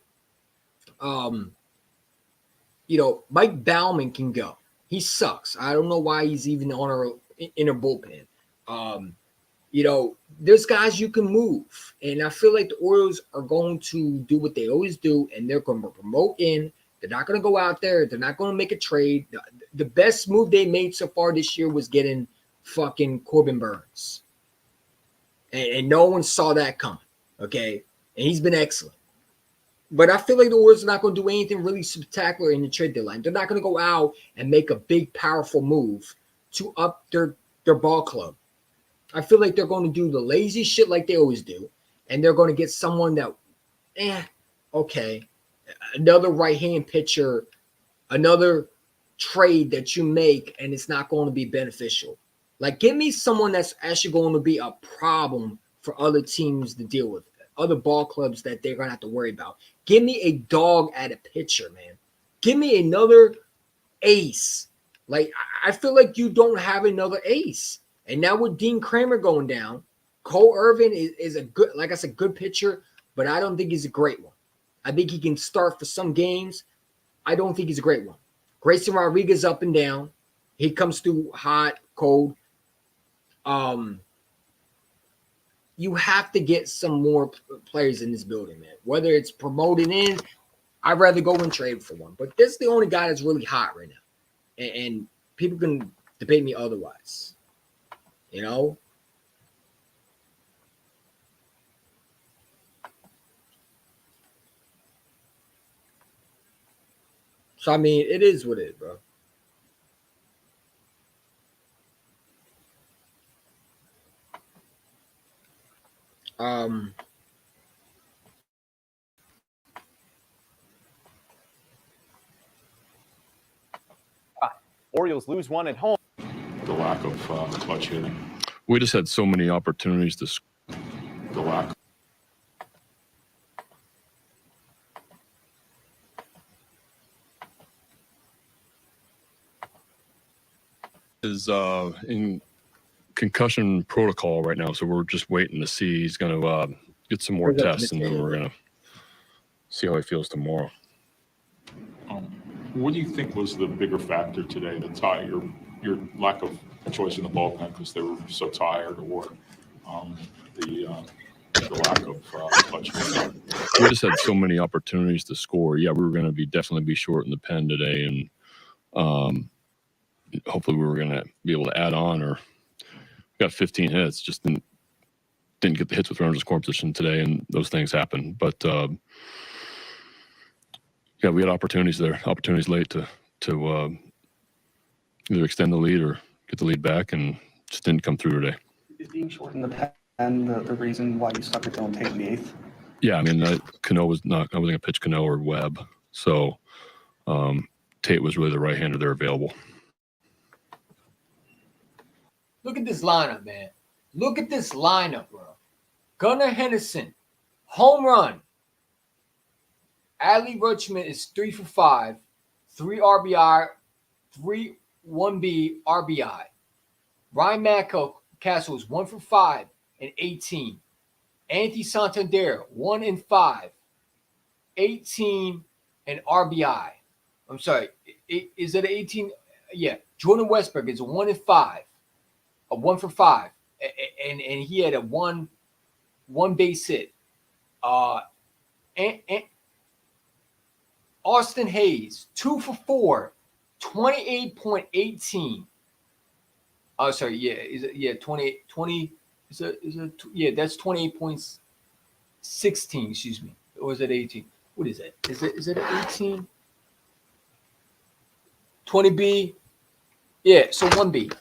Mike Baumann can go. He sucks. I don't know why he's even in a bullpen. There's guys you can move. And I feel like the Orioles are going to do what they always do, and they're going to promote in. They're not going to go out there. They're not going to make a trade. The best move they made so far this year was getting fucking Corbin Burns. And no one saw that coming, okay? And he's been excellent. But I feel like the Orioles are not going to do anything really spectacular in the trade deadline. They're not going to go out and make a big, powerful move to up their ball club. I feel like they're going to do the lazy shit like they always do, and they're going to get someone that, okay, another right-hand pitcher, another trade that you make, and it's not going to be beneficial. Like, give me someone that's actually going to be a problem for other teams to deal with, other ball clubs that they're going to have to worry about. Give me a dog at a pitcher, man. Give me another ace. Like, I feel like you don't have another ace. And now with Dean Kramer going down, Cole Irvin is a good, like I said, good pitcher, but I don't think he's a great one. I think he can start for some games. I don't think he's a great one. Grayson Rodriguez up and down. He comes through hot, cold. You have to get some more players in this building, man. Whether it's promoted in, I'd rather go and trade for one. But this is the only guy that's really hot right now. And people can debate me otherwise. You know? So I mean, it is what it is, bro. Um, Orioles lose one at home. The lack of clutch hitting. We just had so many opportunities to. The lack. Is in concussion protocol right now, so we're just waiting to see. He's going to get some more tests, and then we're going to see how he feels tomorrow. What do you think was the bigger factor today? The tie, your lack of choice in the bullpen because they were so tired, or the lack of clutch hitting? We just had so many opportunities to score. Yeah, we were going to definitely be short in the pen today, and hopefully we were going to be able to add on. Or got 15 hits, just didn't get the hits with runners in scoring position today, and those things happen. But yeah, we had opportunities there, opportunities late to either extend the lead or get the lead back, and just didn't come through today. Is being short in the pen the reason why you stuck with Dylan Tate in the eighth? Yeah, I mean, Cano was not. I wasn't going to pitch Cano or Webb, so Tate was really the right-hander there available. look at this lineup, man. Look at this lineup, bro. Gunnar Henderson, home run. Adley Rutschman is 3 for 5, 3 RBI, 3 1B RBI. Ryan Mountcastle is 1 for 5 and 18. Anthony Santander 1 and 5, 18 and RBI. I'm sorry, is it 18? Yeah, Jordan Westberg is a 1 and 5, a 1 for 5, and he had a one base hit. And Austin Hayes, 2 for 4, 28.18. Oh, sorry, yeah, is it 20, is it yeah, that's 28.16, excuse me. Or is it 18? What is it? Is it 18? 20B? Yeah, so 1B.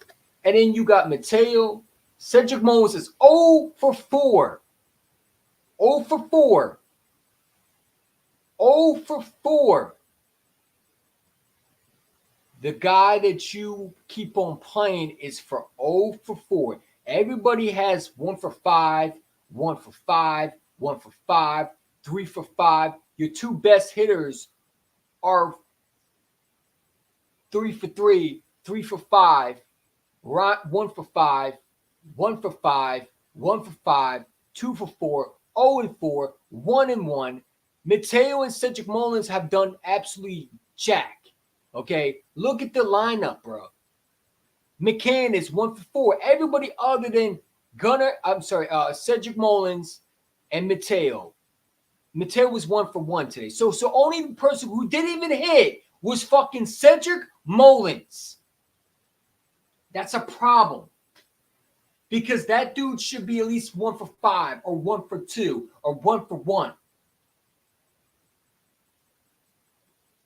And then you got Mateo. Cedric Mullins is 0 for 4. 0 for 4. 0 for 4. The guy that you keep on playing is for 0 for 4. Everybody has 1 for 5, 1 for 5, 1 for 5, 3 for 5. Your two best hitters are 3 for 3, 3 for 5, 1 for 5, 1 for 5, 1 for 5, 2 for 4, 0 and 4, 1 and 1. Mateo and Cedric Mullins have done absolutely jack. Okay, look at the lineup, bro. McCann is 1 for 4. Everybody other than Cedric Mullins and Mateo. Mateo was 1 for 1 today. So only the person who didn't even hit was fucking Cedric Mullins. That's a problem. Because that dude should be at least 1 for 5 or 1 for 2 or 1 for 1.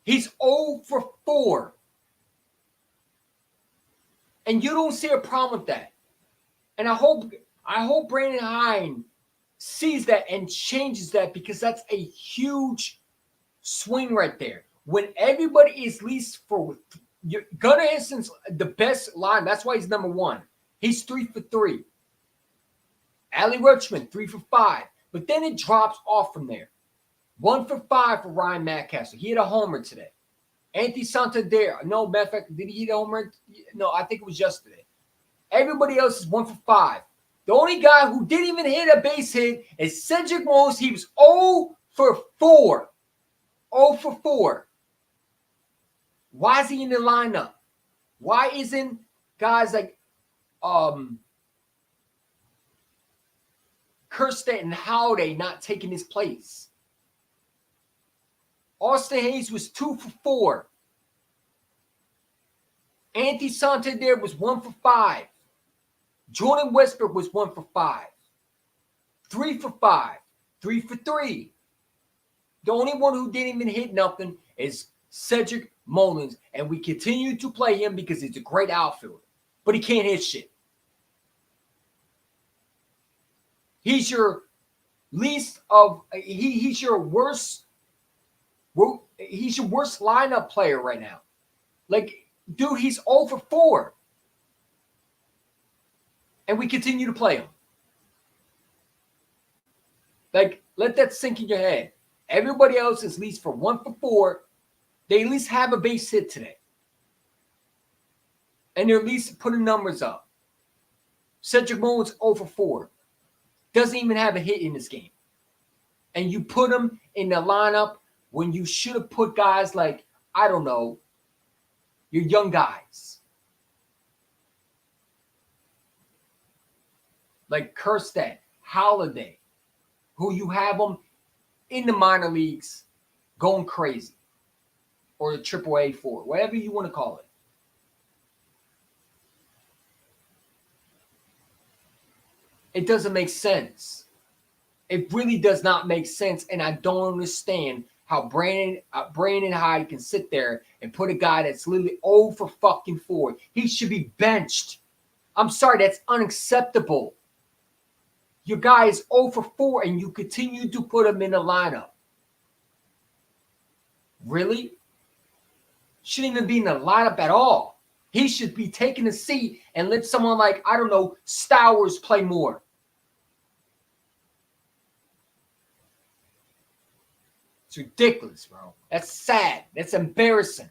He's 0 for 4. And you don't see a problem with that. And I hope Brandon Hine sees that and changes that, because that's a huge swing right there. When everybody is least for Gunnar Henson's the best line. That's why he's number 1. He's 3 for 3. Adley Rutschman, 3 for 5. But then it drops off from there. 1 for 5 for Ryan Mountcastle. He had a homer today. Anthony Santander. No, matter of fact, did he hit a homer? No, I think it was yesterday. Everybody else is 1 for 5. The only guy who didn't even hit a base hit is Cedric Mullins. He was 0 for 4. 0 for 4. Why is he in the lineup? Why isn't guys like Kirsten and Howday not taking his place? Austin Hayes was 2 for 4. Anthony Santander was 1 for 5. Jordan Westbrook was 1 for 5. 3 for 5. 3 for 3. The only one who didn't even hit nothing is Cedric Mullins, and we continue to play him because he's a great outfielder, but he can't hit shit. He's your least of he's your worst lineup player right now. Like, dude, he's 0 for 4. And we continue to play him. Like, let that sink in your head. Everybody else is at least for 1 for 4. They at least have a base hit today. And they're at least putting numbers up. Cedric Mullins 0 for 4. Doesn't even have a hit in this game. And you put him in the lineup when you should have put guys like, I don't know, your young guys. Like Kerstead, Holiday, who you have them in the minor leagues going crazy. Or the AAA for, whatever you want to call it. It doesn't make sense. It really does not make sense, and I don't understand how Brandon Hyde can sit there and put a guy that's literally 0 for fucking 4. He should be benched. I'm sorry, that's unacceptable. Your guy is 0 for 4, and you continue to put him in the lineup. Really? Shouldn't even be in the lineup at all. He should be taking a seat and let someone like, I don't know, Stowers play more. It's ridiculous, bro. That's sad. That's embarrassing.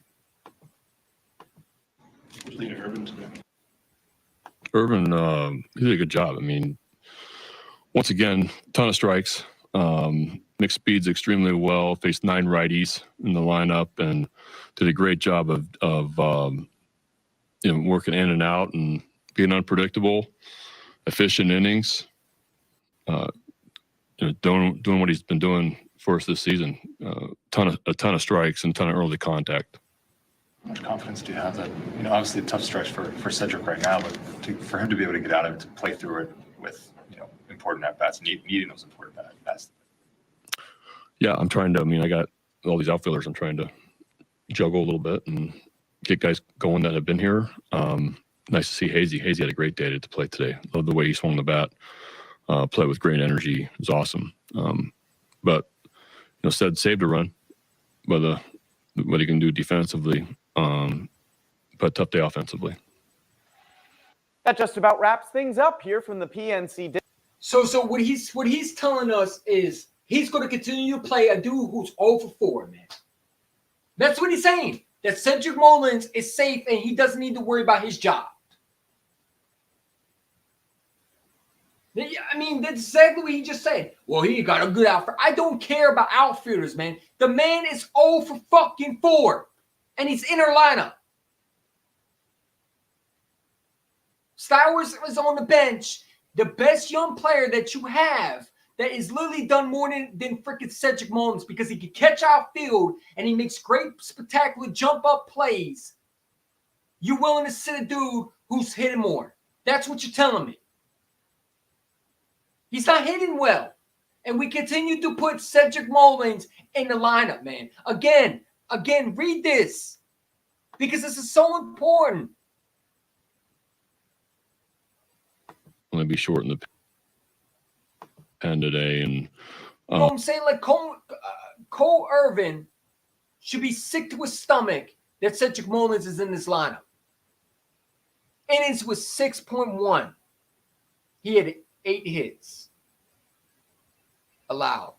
Irvin, he did a good job. I mean, once again, ton of strikes. Mixed speeds extremely well. Faced 9 righties in the lineup and did a great job of working in and out and being unpredictable, efficient innings. Doing what he's been doing for us this season. A ton of strikes and a ton of early contact. How much confidence do you have that, obviously a tough stretch for Cedric right now, but for him to be able to get out of it, to play through it with, important at-bats, needing those important at-bats? Yeah, I got all these outfielders I'm trying to juggle a little bit and get guys going that have been here. Nice to see Hazy. Hazy had a great day to play today. Love the way he swung the bat. Play with great energy. It was awesome. But Ced saved a run by what he can do defensively, but tough day offensively. That just about wraps things up here from the PNC. So what he's telling us is he's going to continue to play a dude who's 0 for 4, man. That's what he's saying. That Cedric Mullins is safe and he doesn't need to worry about his job. I mean, that's exactly what he just said. Well, he got a good outfielder. I don't care about outfielders, man. The man is 0 for fucking 4, and he's in our lineup. Stowers is on the bench. The best young player that you have that is literally done more than freaking Cedric Mullins because he can catch outfield and he makes great, spectacular jump-up plays. You're willing to sit a dude who's hitting more. That's what you're telling me. He's not hitting well. And we continue to put Cedric Mullins in the lineup, man. Again, read this. Because this is so important. I'm going to be short in the pen today. And you know what I'm saying? Like Cole Irvin should be sick to his stomach that Cedric Mullins is in this lineup. Innings was 6.1. He had 8 hits. Allowed.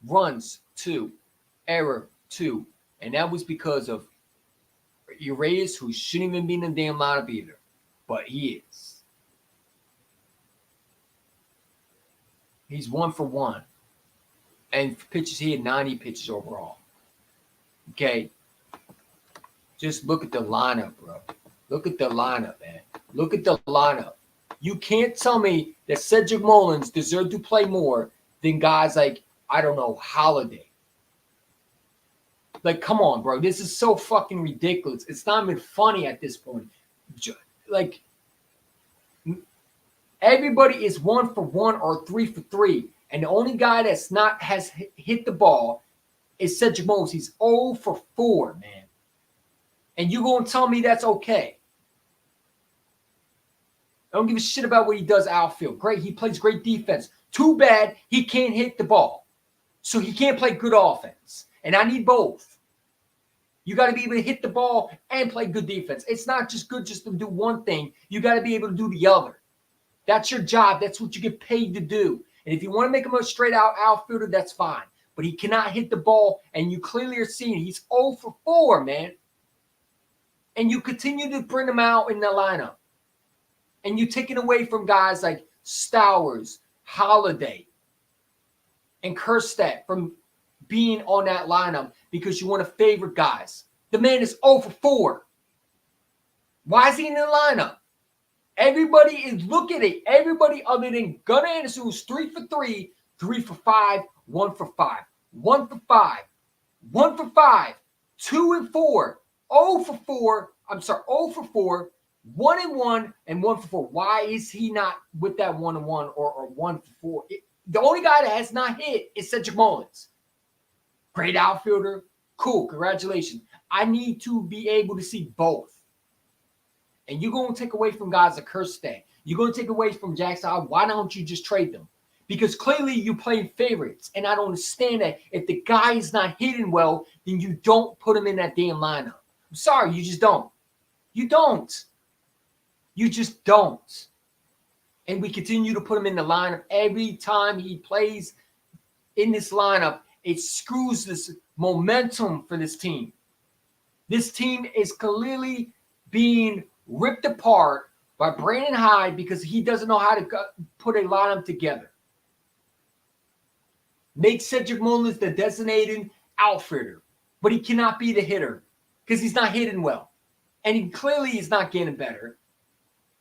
Runs 2. Error 2. And that was because of Urias, who shouldn't even be in the damn lineup either. But he is. He's 1 for 1. And for pitches, he had 90 pitches overall. Okay. Just look at the lineup, bro. Look at the lineup, man. Look at the lineup. You can't tell me that Cedric Mullins deserved to play more than guys like, I don't know, Holiday. Like, come on, bro. This is so fucking ridiculous. It's not even funny at this point. Like, everybody is 1 for 1 or 3 for 3. And the only guy that's not has hit the ball is Cedric Mullins. He's 0 for 4, man. And you gonna tell me that's okay? I don't give a shit about what he does outfield. Great, he plays great defense. Too bad he can't hit the ball. So he can't play good offense. And I need both. You got to be able to hit the ball and play good defense. It's not just good just to do one thing. You got to be able to do the other. That's your job. That's what you get paid to do. And if you want to make him a straight out outfielder, that's fine. But he cannot hit the ball, and you clearly are seeing he's 0 for 4, man. And you continue to bring him out in the lineup. And you take it away from guys like Stowers, Holiday, and Kerstedt from being on that lineup because you want to favor guys. The man is 0 for 4. Why is he in the lineup? Everybody is, look at it. Everybody other than Gunnar Anderson, who's 3 for 3, 3 for 5, 1 for 5, 1 for 5, 1 for 5, 2 and 4, 0 for 4. I'm sorry, 0 for 4, 1 and 1, and 1 for 4. Why is he not with that 1 and 1 or 1 for 4? The only guy that has not hit is Cedric Mullins. Great outfielder. Cool. Congratulations. I need to be able to see both. And you're going to take away from guys like Kerstedt. You're going to take away from Jackson. Why don't you just trade them? Because clearly you're playing favorites. And I don't understand that. If the guy is not hitting well, then you don't put him in that damn lineup. I'm sorry. You just don't. You don't. You just don't. And we continue to put him in the lineup. Every time he plays in this lineup, it screws this momentum for this team. This team is clearly being ripped apart by Brandon Hyde because he doesn't know how to put a lineup together. Make Cedric Mullins the designated outfielder, but he cannot be the hitter because he's not hitting well. And he clearly is not getting better.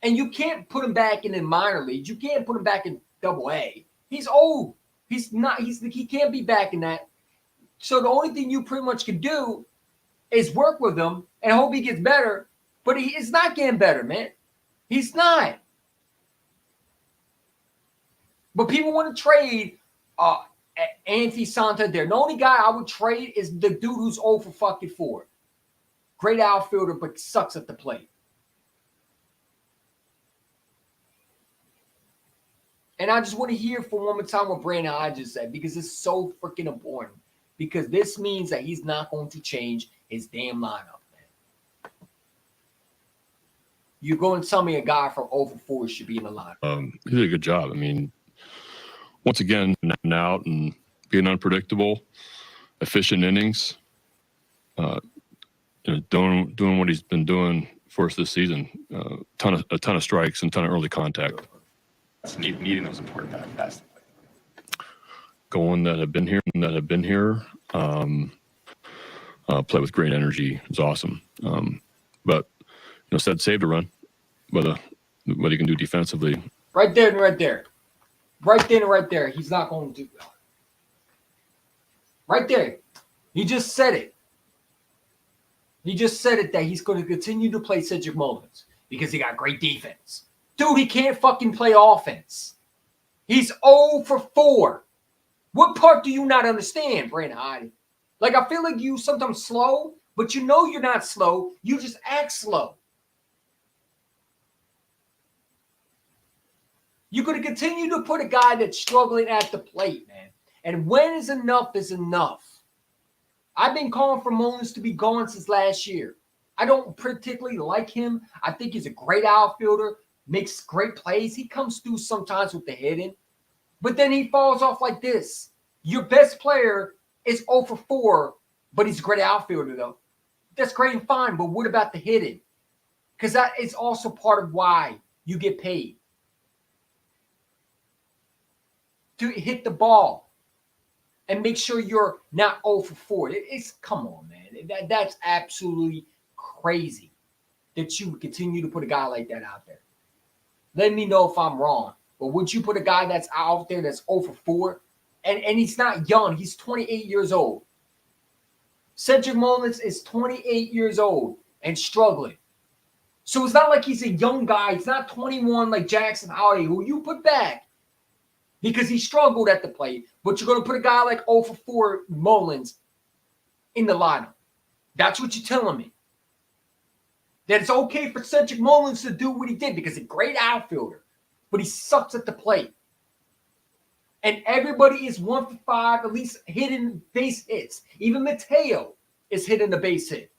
And you can't put him back in the minor leagues. You can't put him back in Double-A. He's old. He can't be back in that. So the only thing you pretty much can do is work with him and hope he gets better. But he is not getting better, man. He's not. But people want to trade Anthony Santander. The only guy I would trade is the dude who's 0 for fucking 4. Great outfielder, but sucks at the plate. And I just want to hear for one more time what Brandon Hyde just said because it's so freaking important. Because this means that he's not going to change his damn lineup, man. You're going to tell me a guy from 0 for 4 should be in the lineup. He did a good job. I mean, once again, out and being unpredictable, efficient innings, doing what he's been doing for us this season. A ton of strikes and a ton of early contact. Needing those important at-bats. Going that have been here, play with great energy. It's awesome. But Sed saved a run, what he can do defensively. Right there and right there. Right then and right there. He's not going to do that. Right there. He just said it. He just said it that he's going to continue to play Cedric Mullins because he got great defense. Dude, he can't fucking play offense. He's 0 for 4. What part do you not understand, Brandon Hyde? Like, I feel like you sometimes slow, but you know you're not slow. You just act slow. You're going to continue to put a guy that's struggling at the plate, man. And when is enough is enough. I've been calling for Mullins to be gone since last year. I don't particularly like him. I think he's a great outfielder, makes great plays. He comes through sometimes with the hitting, but then he falls off like this. Your best player is 0 for 4, but he's a great outfielder, though. That's great and fine, but what about the hitting? Because that is also part of why you get paid. To hit the ball and make sure you're not 0 for 4. It's come on, man. That's absolutely crazy that you would continue to put a guy like that out there. Let me know if I'm wrong. But would you put a guy that's out there that's 0 for 4? And he's not young. He's 28 years old. Cedric Mullins is 28 years old and struggling. So it's not like he's a young guy. He's not 21 like Jackson Howdy, who you put back because he struggled at the plate. But you're going to put a guy like 0 for 4 Mullins in the lineup. That's what you're telling me. That it's okay for Cedric Mullins to do what he did because he's a great outfielder, but he sucks at the plate. And everybody is 1 for 5, at least hitting base hits. Even Mateo is hitting the base hit.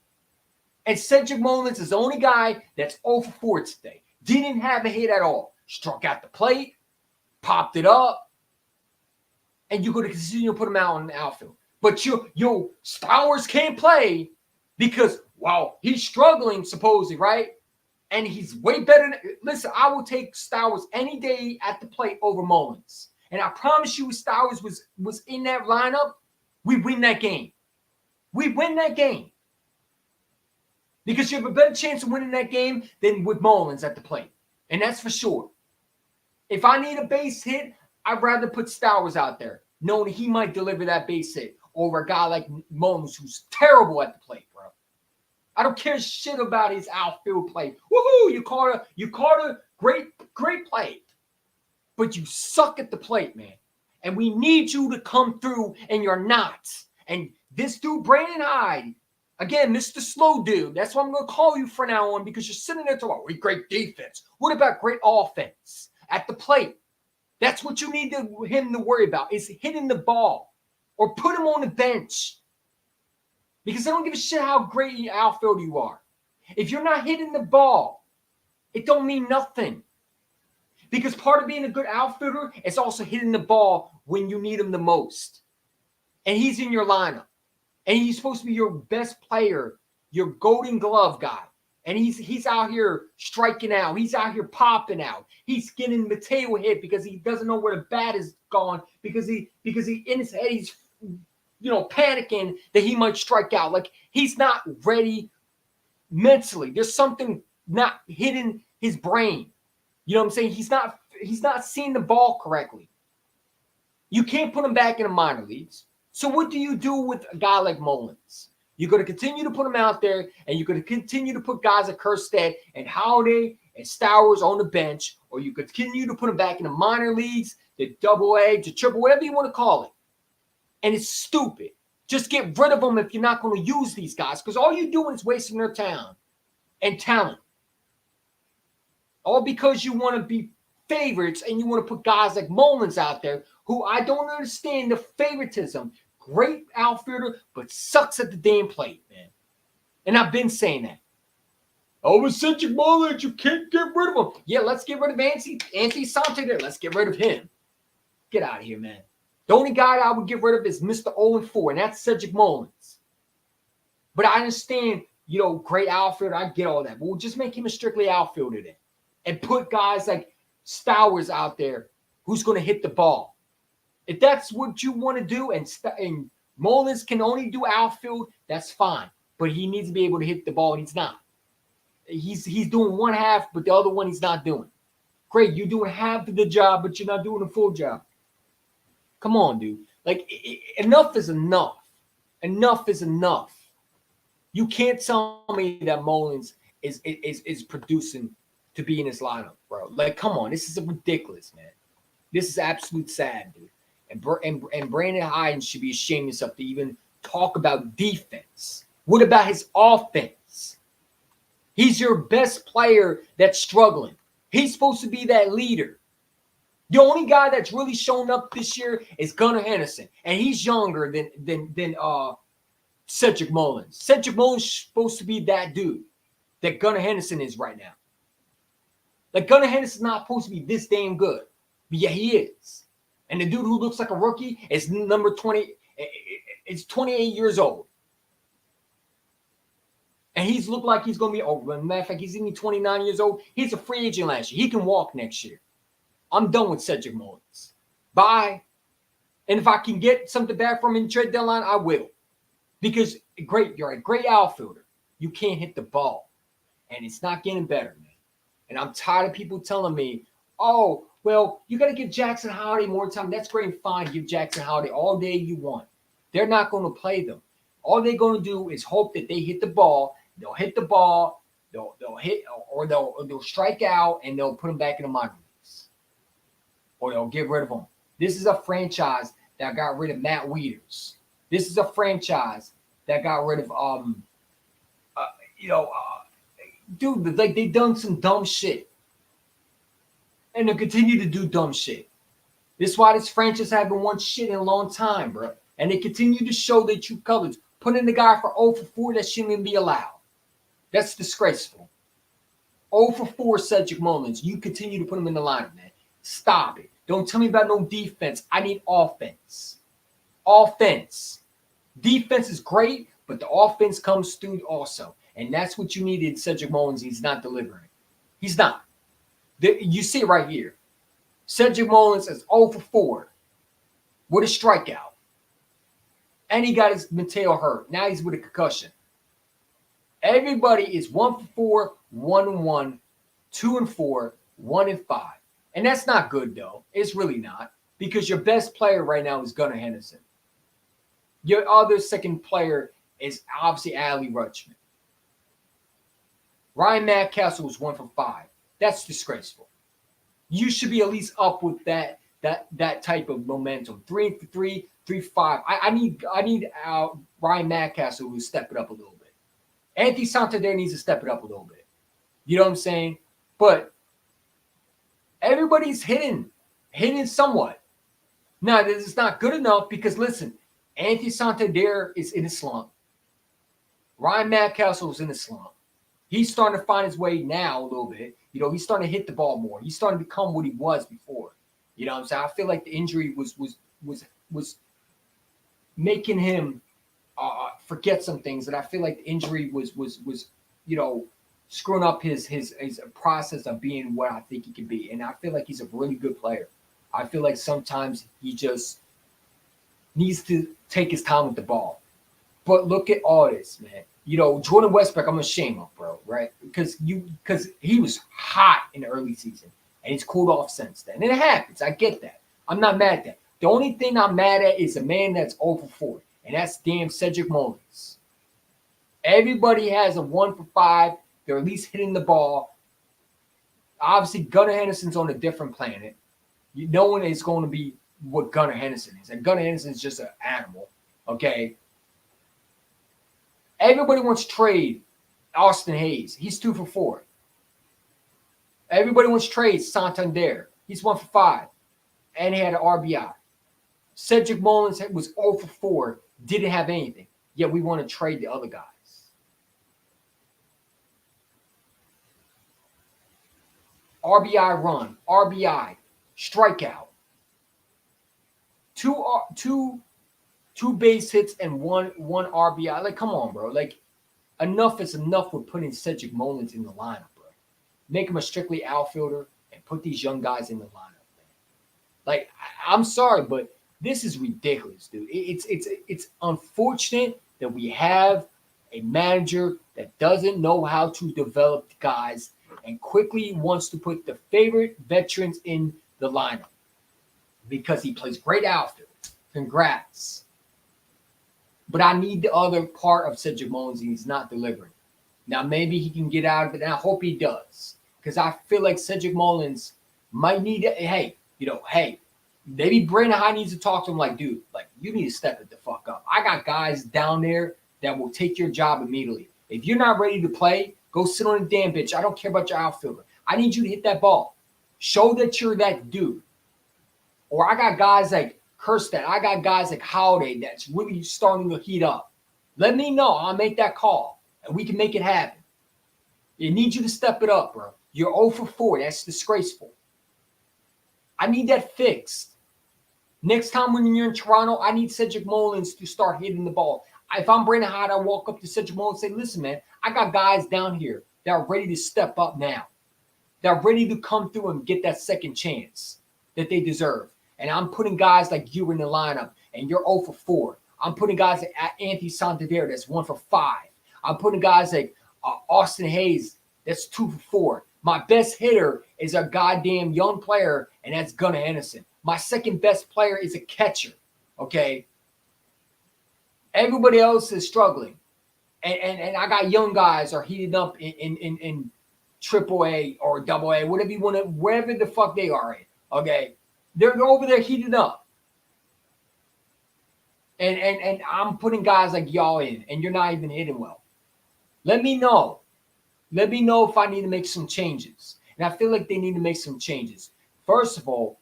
And Cedric Mullins is the only guy that's 0 for 4 today. Didn't have a hit at all. Struck out the plate, popped it up, and you're going to continue to put him out in the outfield. But your Stowers can't play because, well, he's struggling, supposedly, right? And he's way better than – listen, I will take Stowers any day at the plate over Mullins. And I promise you, if Stowers was in that lineup, we win that game. We win that game. Because you have a better chance of winning that game than with Mullins at the plate. And that's for sure. If I need a base hit, I'd rather put Stowers out there, knowing he might deliver that base hit over a guy like Mullins, who's terrible at the plate, bro. I don't care shit about his outfield play. Woohoo! You caught a great play. But you suck at the plate, man. And we need you to come through, and you're not. And this dude, Brandon Hyde, again, Mr. Slow Dude, that's what I'm going to call you from now on, because you're sitting there talking about great defense. What about great offense at the plate? That's what you need him to worry about, is hitting the ball. Or put him on the bench. Because I don't give a shit how great an outfielder you are. If you're not hitting the ball, it don't mean nothing. Because part of being a good outfielder is also hitting the ball when you need him the most. And he's in your lineup. And he's supposed to be your best player, your golden glove guy. And he's out here striking out. He's out here popping out. He's getting Mateo hit because he doesn't know where the bat is going, because he in his head he's panicking that he might strike out. Like, he's not ready mentally. There's something not hitting his brain. You know what I'm saying? He's not seeing the ball correctly. You can't put him back in the minor leagues. So what do you do with a guy like Mullins? You're going to continue to put him out there, and you're going to continue to put guys like Kerstead and Howdy and Stowers on the bench, or you could continue to put him back in the minor leagues, the AA, the triple, whatever you want to call it. And it's stupid. Just get rid of them if you're not going to use these guys, because all you're doing is wasting their time and talent. All because you want to be favorites and you want to put guys like Mullins out there, who I don't understand the favoritism. Great outfielder, but sucks at the damn plate, man. And I've been saying that. Oh, with Cedric Mullins, you can't get rid of him. Yeah, let's get rid of Anthony Sante there. Let's get rid of him. Get out of here, man. The only guy I would get rid of is Mr. 0-4, and that's Cedric Mullins. But I understand, great outfielder. I get all that. But we'll just make him a strictly outfielder then. And put guys like Stowers out there who's going to hit the ball. If that's what you want to do, and Mullins can only do outfield, that's fine. But he needs to be able to hit the ball, and he's not. He's doing one half, but the other one he's not doing. Great, you're doing half of the job, but you're not doing the full job. Come on, dude. Like, enough is enough. Enough is enough. You can't tell me that Mullins is producing to be in his lineup, bro. Like, come on. This is ridiculous, man. This is absolute sad, dude. And Brandon Hyde should be ashamed of himself to even talk about defense. What about his offense? He's your best player that's struggling. He's supposed to be that leader. The only guy that's really shown up this year is Gunnar Henderson, and he's younger than Cedric Mullins. Cedric Mullins is supposed to be that dude that Gunnar Henderson is right now. Like, Gunnar Henderson's not supposed to be this damn good, but yeah, he is. And the dude who looks like a rookie is number 20. It's 28 years old. And he's looked like he's going to be over. As a matter of fact, he's only 29 years old. He's a free agent last year. He can walk next year. I'm done with Cedric Mullins. Bye. And if I can get something back from him in trade deadline, I will. Because you're a great outfielder. You can't hit the ball. And it's not getting better, man. And I'm tired of people telling me, oh, well, you got to give Jackson Howdy more time. That's great and fine. Give Jackson Howdy all day you want. They're not going to play them. All they're going to do is hope that they hit the ball. They'll hit the ball. They'll hit or they'll strike out and they'll put them back in the minor leagues, or they'll get rid of them. This is a franchise that got rid of Matt Wieters. This is a franchise that got rid of dude, like they done some dumb shit, and they'll continue to do dumb shit. This is why this franchise haven't won shit in a long time, bro. And they continue to show their true colors. Putting the guy for 0 for 4, that shouldn't even be allowed. That's disgraceful. 0 for 4, Cedric Mullins. You continue to put him in the lineup, man. Stop it. Don't tell me about no defense. I need offense. Offense. Defense is great, but the offense comes through also. And that's what you needed, Cedric Mullins. He's not delivering. He's not. You see it right here. Cedric Mullins is 0 for 4 with a strikeout. And he got his Mateo hurt. Now he's with a concussion. Everybody is 1 for 4, 1-1, 2 for 4, 1 for 5. And that's not good, though. It's really not. Because your best player right now is Gunnar Henderson. Your other second player is obviously Adley Rutschman. Ryan Mountcastle was 1 for 5. That's disgraceful. You should be at least up with that type of momentum. 3 for 3, 3 for 5. I need Ryan Mountcastle to step it up a little bit. Anthony Santander needs to step it up a little bit. You know what I'm saying? But everybody's hitting somewhat. Now, this is not good enough because, listen, Anthony Santander is in a slump. Ryan Mountcastle is in a slump. He's starting to find his way now a little bit. You know, he's starting to hit the ball more. He's starting to become what he was before. You know what I'm saying? I feel like the injury was making him forget some things, and I feel like the injury was screwing up his process of being what I think he can be. And I feel like he's a really good player. I feel like sometimes he just needs to take his time with the ball. But look at all this, man. You know, Jordan Westbrook, I'm ashamed of, bro, right? Because he was hot in the early season, and he's cooled off since then. And it happens. I get that. I'm not mad at that. The only thing I'm mad at is a man that's 0 for 4, and that's damn Cedric Mullins. Everybody has a 1 for 5. They're at least hitting the ball. Obviously, Gunnar Henderson's on a different planet. No one is going to be what Gunnar Henderson is. And Gunnar Henderson is just an animal, okay? Everybody wants to trade Austin Hayes. He's 2 for 4. Everybody wants to trade Santander. He's 1 for 5. And he had an RBI. Cedric Mullins was 0 for 4, didn't have anything. Yet we want to trade the other guys. RBI run, RBI, strikeout. Two base hits and one RBI. Like, come on, bro. Like, enough is enough with putting Cedric Mullins in the lineup, bro. Make him a strictly outfielder and put these young guys in the lineup, man. Like, I'm sorry, but this is ridiculous, dude. It's unfortunate that we have a manager that doesn't know how to develop guys and quickly wants to put the favorite veterans in the lineup because he plays great outfield. Congrats. But I need the other part of Cedric Mullins, and he's not delivering. Now, maybe he can get out of it, and I hope he does. Because I feel like Cedric Mullins might need hey, maybe Brandon Hyde needs to talk to him like, dude, like, you need to step it the fuck up. I got guys down there that will take your job immediately. If you're not ready to play, go sit on the damn bench. I don't care about your outfielder. I need you to hit that ball. Show that you're that dude. Or I got guys like Kerstead. I got guys like Holiday that's really starting to heat up. Let me know. I'll make that call, and we can make it happen. I need you to step it up, bro. You're 0 for 4. That's disgraceful. I need that fixed. Next time when you're in Toronto, I need Cedric Mullins to start hitting the ball. If I'm Brandon Hyde, I walk up to Cedric Mullins and say, listen, man, I got guys down here that are ready to step up now. They're ready to come through and get that second chance that they deserve. And I'm putting guys like you in the lineup, and you're 0 for 4. I'm putting guys like Anthony Santander, that's 1 for 5. I'm putting guys like Austin Hayes, that's 2 for 4. My best hitter is a goddamn young player, and that's Gunnar Henderson. My second best player is a catcher, okay? Everybody else is struggling. And I got young guys are heating up in triple A or double A, whatever you want to, wherever the fuck they are in. Okay. They're over there heating up. And I'm putting guys like y'all in, and you're not even hitting well. Let me know. Let me know if I need to make some changes. And I feel like they need to make some changes. First of all,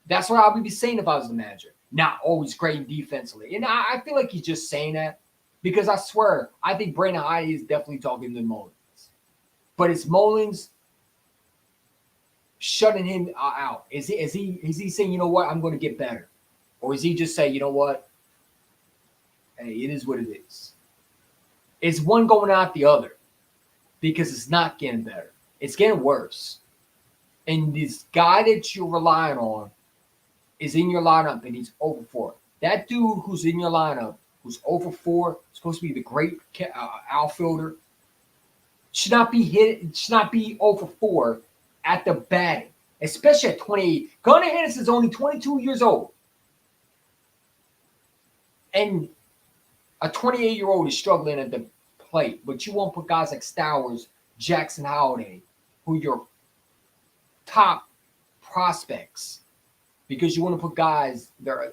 that's what I would be saying if I was the manager. Not always great defensively. And I feel like he's just saying that because I swear, I think Brandon Heide is definitely talking to Mullins. But it's Mullins shutting him out. Is he saying, you know what, I'm going to get better? Or is he just saying, you know what, hey, it is what it is. It's one going out the other because it's not getting better. It's getting worse. And this guy that you're relying on is in your lineup and he's over 4. That dude who's in your lineup, who's over 4, supposed to be the great outfielder, should not be over 4 at the batting, especially at 28. Gunnar Henderson is only 22 years old. And a 28-year-old is struggling at the plate, but you won't put guys like Stowers, Jackson Holiday, who are your top prospects, because you want to put guys there.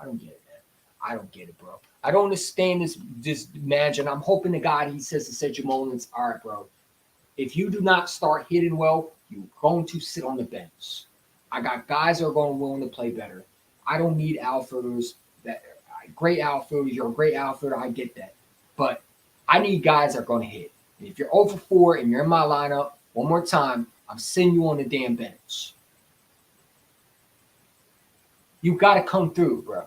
I don't get it, man. I don't get it, bro. I don't understand this manager. And I'm hoping to God he says to Cedric Mullins, all right, bro, if you do not start hitting well, you're going to sit on the bench. I got guys that are going willing to play better. I don't need outfielders that great outfielders. You're a great outfielder. I get that. But I need guys that are going to hit. And if you're over 4 and you're in my lineup, one more time, I'm sending you on the damn bench. You got to come through, bro.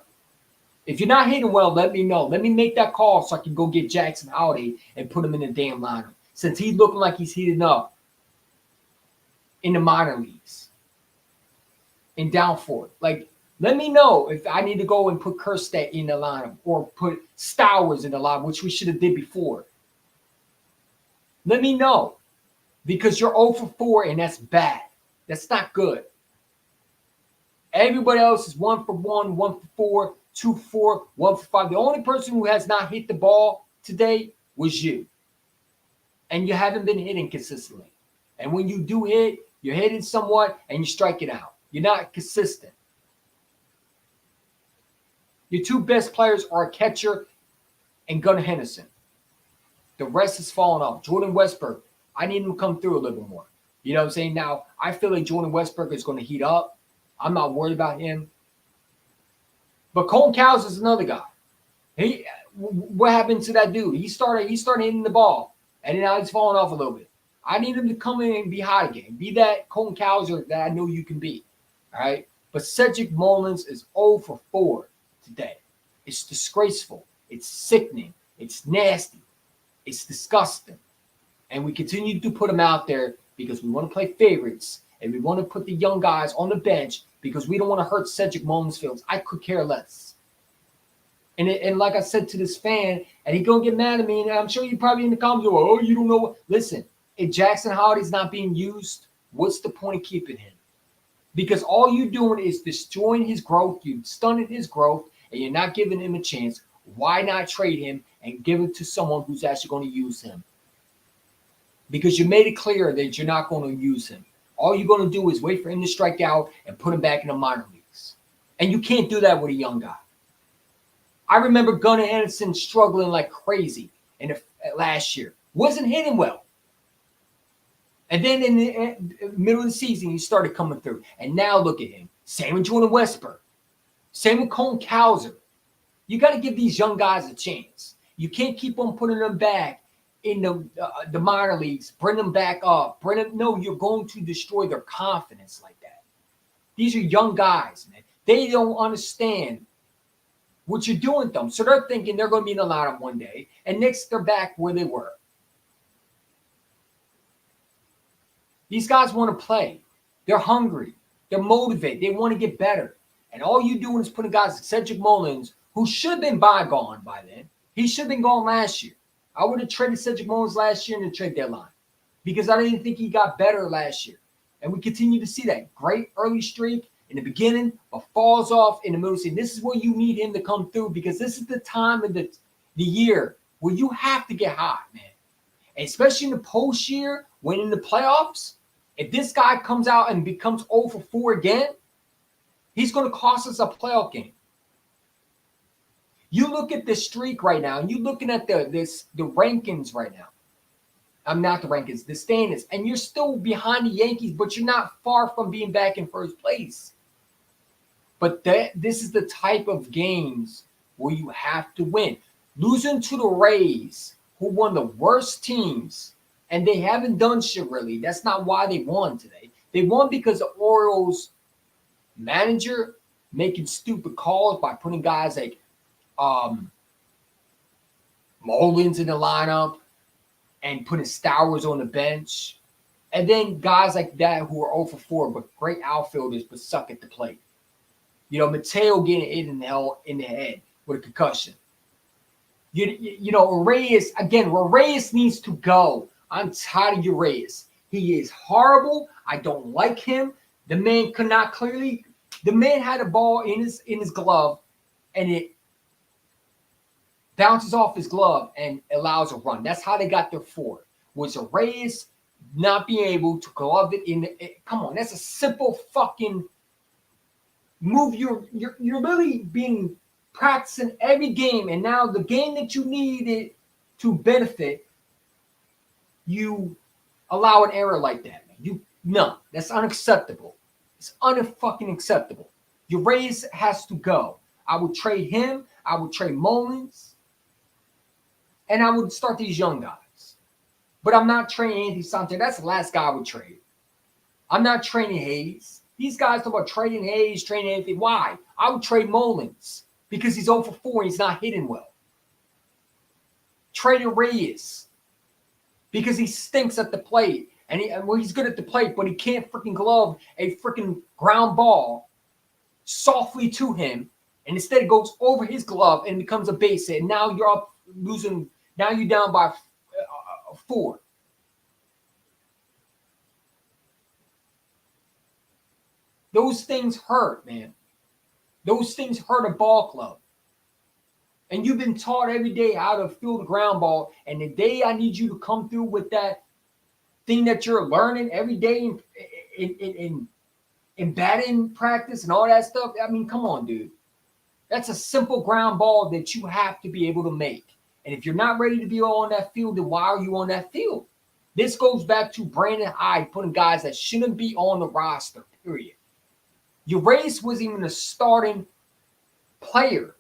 If you're not hitting well, let me know. Let me make that call so I can go get Jackson Holiday and put him in the damn lineup. Since he's looking like he's heating up in the minor leagues and down for it. Like, let me know if I need to go and put Kerstedt in the lineup or put Stowers in the lineup, which we should have did before. Let me know, because you're 0 for 4 and that's bad. That's not good. Everybody else is 1 for 1, 1 for 4, 2 for 4, 1 for 5. The only person who has not hit the ball today was you. And you haven't been hitting consistently. And when you do hit, you're hitting somewhat and you strike it out. You're not consistent. Your 2 best players are a catcher and Gunnar Henderson. The rest is falling off. Jordan Westburg, I need him to come through a little bit more. You know what I'm saying? Now, I feel like Jordan Westburg is going to heat up. I'm not worried about him. But Colton Cowles is another guy. What happened to that dude? He started hitting the ball, and now he's falling off a little bit. I need him to come in and be hot again. Be that Colton Cowles that I know you can be. All right? But Cedric Mullins is 0 for 4 today. It's disgraceful. It's sickening. It's nasty. It's disgusting. And we continue to put him out there because we want to play favorites, and we want to put the young guys on the bench because we don't want to hurt Cedric Mullins' feelings. I could care less. And like I said to this fan, and he's going to get mad at me, and I'm sure you're probably in the comments, oh, you don't know what. Listen, if Jackson Holiday's not being used, what's the point of keeping him? Because all you're doing is destroying his growth. You're stunning his growth, and you're not giving him a chance. Why not trade him and give it to someone who's actually going to use him? Because you made it clear that you're not going to use him. All you're going to do is wait for him to strike out and put him back in the minor leagues. And you can't do that with a young guy. I remember Gunnar Henderson struggling like crazy last year. Wasn't hitting well. And then in the middle of the season, he started coming through. And now look at him. Same with Jordan Westburg. Same with Colton Cowles. You got to give these young guys a chance. You can't keep on putting them back in the minor leagues. Bring them back up. No, you're going to destroy their confidence like that. These are young guys, man. They don't understand what you're doing to them. So they're thinking they're going to be in the lineup one day, and next they're back where they were. These guys want to play. They're hungry. They're motivated. They want to get better. And all you're doing is putting guys like Cedric Mullins, who should have been gone by then. He should have been gone last year. I would have traded Cedric Mullins last year in the trade deadline because I didn't think he got better last year. And we continue to see that great early streak, in the beginning, but falls off in the middle. And this is where you need him to come through, because this is the time of the year where you have to get hot, man. And especially in the post year, when in the playoffs, if this guy comes out and becomes 0 for 4 again, he's going to cost us a playoff game. You look at the streak right now, and you're looking at the rankings right now. I'm not the rankings, the standings, and you're still behind the Yankees, but you're not far from being back in first place. But this is the type of games where you have to win. Losing to the Rays, who won the worst teams, and they haven't done shit really. That's not why they won today. They won because the Orioles manager making stupid calls by putting guys like Mullins in the lineup and putting Stowers on the bench. And then guys like that who are 0 for 4, but great outfielders, but suck at the plate. You know, Mateo getting hit in the head with a concussion. You know, Reyes, again, Reyes needs to go. I'm tired of Reyes. He is horrible. I don't like him. The man could not clearly. The man had a ball in his glove, and it bounces off his glove and allows a run. That's how they got their 4. Was Reyes not being able to glove it in? Come on, that's a simple fucking move. You're really being practicing every game, and now the game that you needed to benefit, you allow an error like that. No, that's unacceptable. It's unfucking acceptable. Your Reyes has to go. I would trade him. I would trade Mullins, and I would start these young guys. But I'm not trading Anthony Santos. That's the last guy I would trade. I'm not trading Hayes. These guys talk about trading Hayes, trading Anthony. Why? I would trade Mullins because he's 0 for 4 and he's not hitting well. Trading Reyes because he stinks at the plate. And he's good at the plate, but he can't freaking glove a freaking ground ball softly to him. And instead it goes over his glove and becomes a base hit. And now you're up losing. Now you're down by 4. Those things hurt, man. Those things hurt a ball club. And you've been taught every day how to field a ground ball. And the day I need you to come through with that thing that you're learning every day in batting practice and all that stuff. I mean, come on, dude. That's a simple ground ball that you have to be able to make. And if you're not ready to be on that field, then why are you on that field? This goes back to Brandon Hyde putting guys that shouldn't be on the roster, period. Urias wasn't even a starting player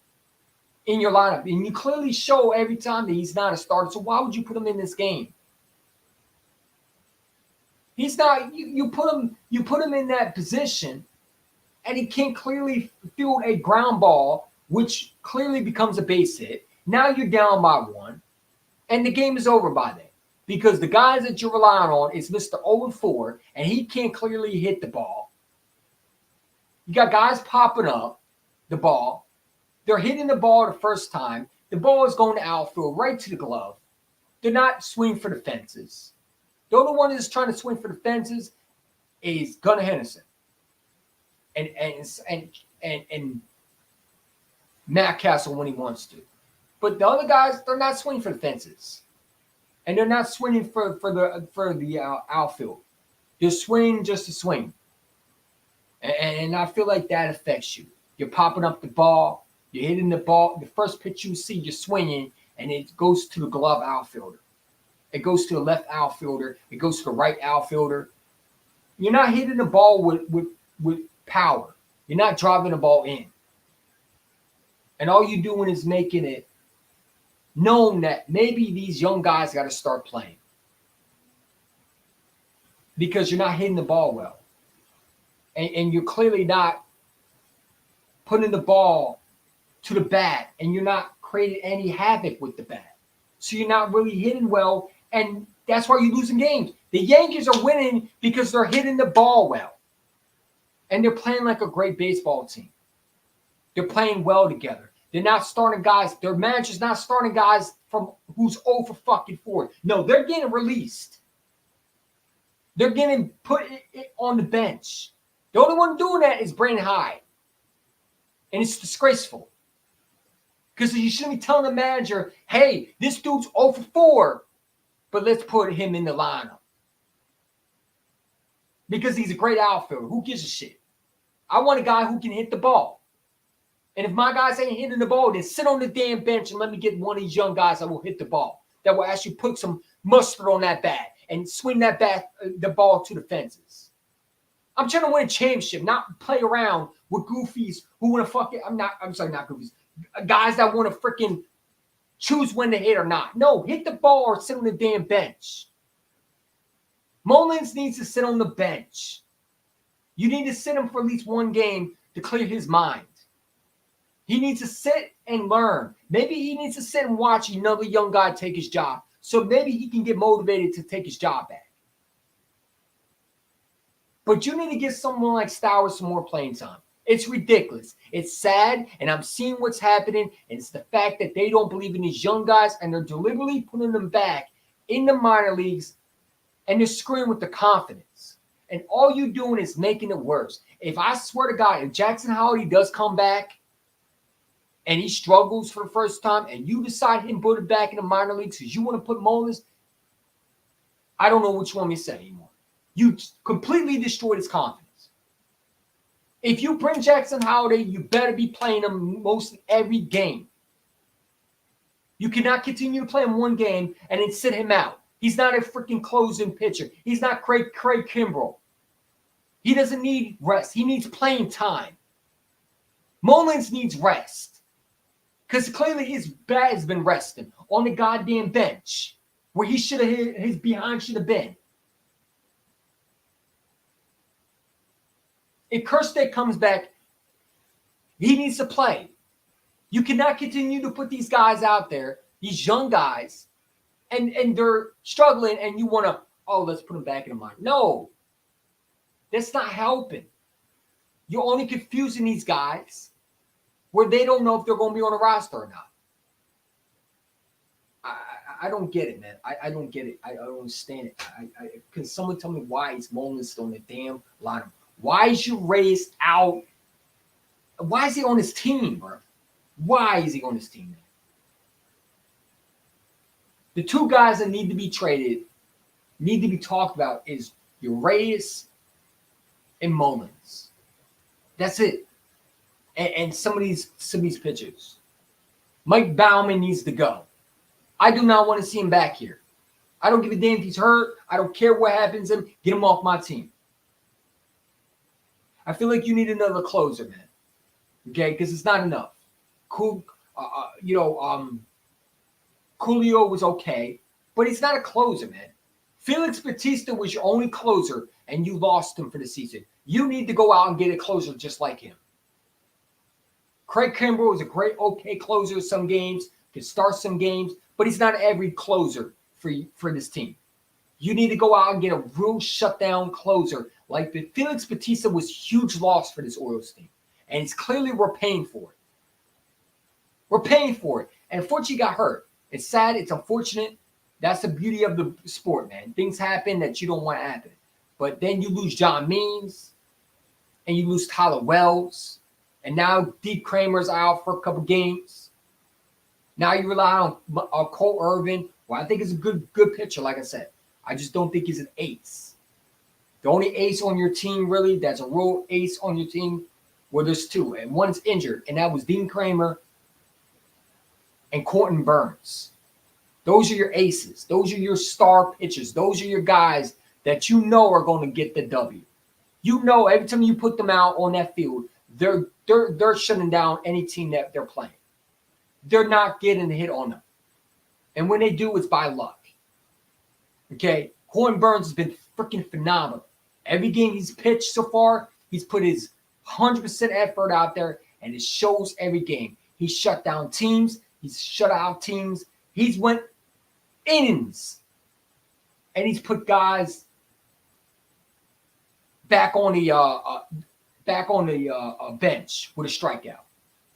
in your lineup. And you clearly show every time that he's not a starter. So why would you put him in this game? He's not. You put him in that position, and he can't clearly field a ground ball, which clearly becomes a base hit. Now you're down by 1, and the game is over by then, because the guys that you're relying on is Mr. 0-4, and he can't clearly hit the ball. You got guys popping up the ball. They're hitting the ball the first time. The ball is going to outfield right to the glove. They're not swinging for the fences. The only one that's trying to swing for the fences is Gunnar Henderson and Matt Castle when he wants to. But the other guys, they're not swinging for the fences, and they're not swinging for the outfield. They're swinging just to swing, and I feel like that affects you. You're popping up the ball, you're hitting the ball. The first pitch you see, you're swinging, and it goes to the glove outfielder. It goes to the left outfielder. It goes to the right outfielder. You're not hitting the ball with power. You're not driving the ball in. And all you're doing is making it known that maybe these young guys got to start playing, because you're not hitting the ball well. And you're clearly not putting the ball to the bat, and you're not creating any havoc with the bat. So you're not really hitting well, and that's why you're losing games. The Yankees are winning because they're hitting the ball well, and they're playing like a great baseball team. They're playing well together. They're not starting guys. Their manager's not starting guys from who's 0 for fucking 4. No, they're getting released. They're getting put on the bench. The only one doing that is Brandon Hyde. And it's disgraceful. Because you shouldn't be telling the manager, hey, this dude's 0 for 4, but let's put him in the lineup. Because he's a great outfielder. Who gives a shit? I want a guy who can hit the ball. And if my guys ain't hitting the ball, then sit on the damn bench and let me get one of these young guys that will hit the ball, that will actually put some mustard on that bat and swing that bat, the ball to the fences. I'm trying to win a championship, not play around with goofies who want to not goofies. Guys that want to freaking choose when to hit or not. No, hit the ball or sit on the damn bench. Mullins needs to sit on the bench. You need to sit him for at least one game to clear his mind. He needs to sit and learn. Maybe he needs to sit and watch another young guy take his job. So maybe he can get motivated to take his job back. But you need to give someone like Stowers some more playing time. It's ridiculous. It's sad, and I'm seeing what's happening, and it's the fact that they don't believe in these young guys, and they're deliberately putting them back in the minor leagues, and they're screwing with the confidence. And all you're doing is making it worse. If I swear to God, if Jackson Howdy does come back, and he struggles for the first time, and you decide him put it back in the minor leagues because you want to put Mullins, I don't know what you want me to say anymore. You completely destroyed his confidence. If you bring Jackson Howdy, you better be playing him mostly every game. You cannot continue to play him one game and then sit him out. He's not a freaking closing pitcher. He's not Craig Kimbrell. He doesn't need rest. He needs playing time. Mullins needs rest. Because clearly his bat has been resting on the goddamn bench where he should have, his behind should have been. If Kerstead comes back, he needs to play. You cannot continue to put these guys out there, these young guys, and they're struggling, and you want to, let's put them back in the minor. No, that's not helping. You're only confusing these guys where they don't know if they're going to be on the roster or not. I don't get it, man. I don't get it. I don't understand it. Can someone tell me why he's Mullins on the damn lineup? Why is you raised out? Why is he on his team, bro? Why is he on his team, man? The two guys that need to be traded, need to be talked about is Urias and Mullins. That's it. And some of these pitchers. Mike Baumann needs to go. I do not want to see him back here. I don't give a damn if he's hurt. I don't care what happens to him. Get him off my team. I feel like you need another closer, man. Okay, because it's not enough. Coolio was okay, but he's not a closer, man. Felix Bautista was your only closer, and you lost him for the season. You need to go out and get a closer just like him. Craig Kimbrell is a great, okay closer some games, can start some games, but he's not every closer for this team. You need to go out and get a real shutdown closer. Like Felix Bautista was a huge loss for this Orioles team. And it's clearly we're paying for it. We're paying for it. And unfortunately, he got hurt. It's sad. It's unfortunate. That's the beauty of the sport, man. Things happen that you don't want to happen. But then you lose John Means, and you lose Tyler Wells, and now Deke Kramer's out for a couple games. Now you rely on Cole Irvin, who I think is a good pitcher, like I said. I just don't think he's an ace. The only ace on your team, really, that's a real ace on your team, well, there's two, and one's injured, and that was Dean Kramer and Corbin Burns. Those are your aces. Those are your star pitchers. Those are your guys that you know are going to get the W. You know every time you put them out on that field, they're shutting down any team that they're playing. They're not getting a hit on them. And when they do, it's by luck. Okay? Corbin Burns has been freaking phenomenal. Every game he's pitched so far, he's put his 100% effort out there, and it shows every game. He's shut down teams. He's shut out teams. He's went innings, and he's put guys back on the bench with a strikeout.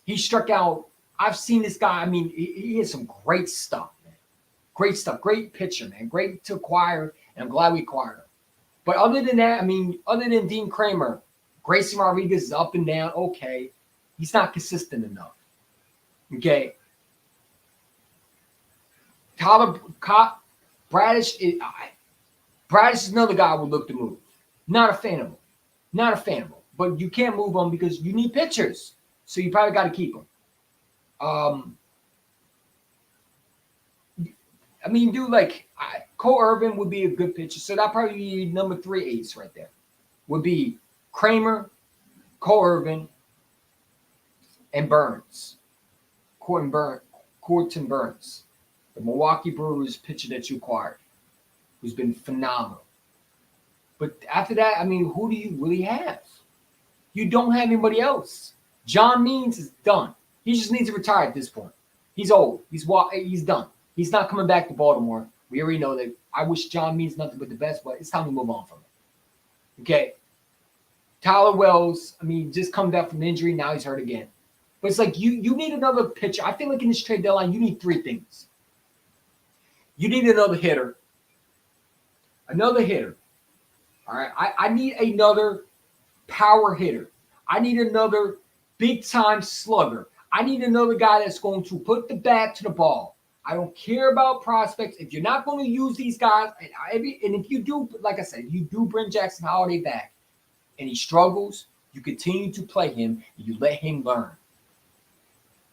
He struck out. I've seen this guy. I mean, he has some great stuff, man. Great stuff. Great pitcher, man. Great to acquire, and I'm glad we acquired him. But other than that, I mean, other than Dean Kramer, Grayson Rodriguez is up and down. Okay. He's not consistent enough. Okay. Bradish is another guy I would look to move. Not a fan of him. Not a fan of him. But you can't move him because you need pitchers. So you probably got to keep him. I mean, dude, like Cole Irvin would be a good pitcher. So that probably be number 3 ace right there. Would be Kramer, Cole Irvin, and Burns. Corbin Burns, the Milwaukee Brewers pitcher that you acquired, who's been phenomenal. But after that, I mean, who do you really have? You don't have anybody else. John Means is done. He just needs to retire at this point. He's old. He's done. He's not coming back to Baltimore. We already know that. I wish John Means nothing but the best, but it's time to move on from him. Okay. Tyler Wells, I mean, just come back from injury. Now he's hurt again. But it's like you need another pitcher. I feel like in this trade deadline, you need 3 things. You need another hitter. Another hitter. All right. I need another power hitter. I need another big-time slugger. I need another guy that's going to put the bat to the ball. I don't care about prospects. If you're not going to use these guys, and if you do, like I said, you do bring Jackson Holiday back and he struggles, you continue to play him and you let him learn.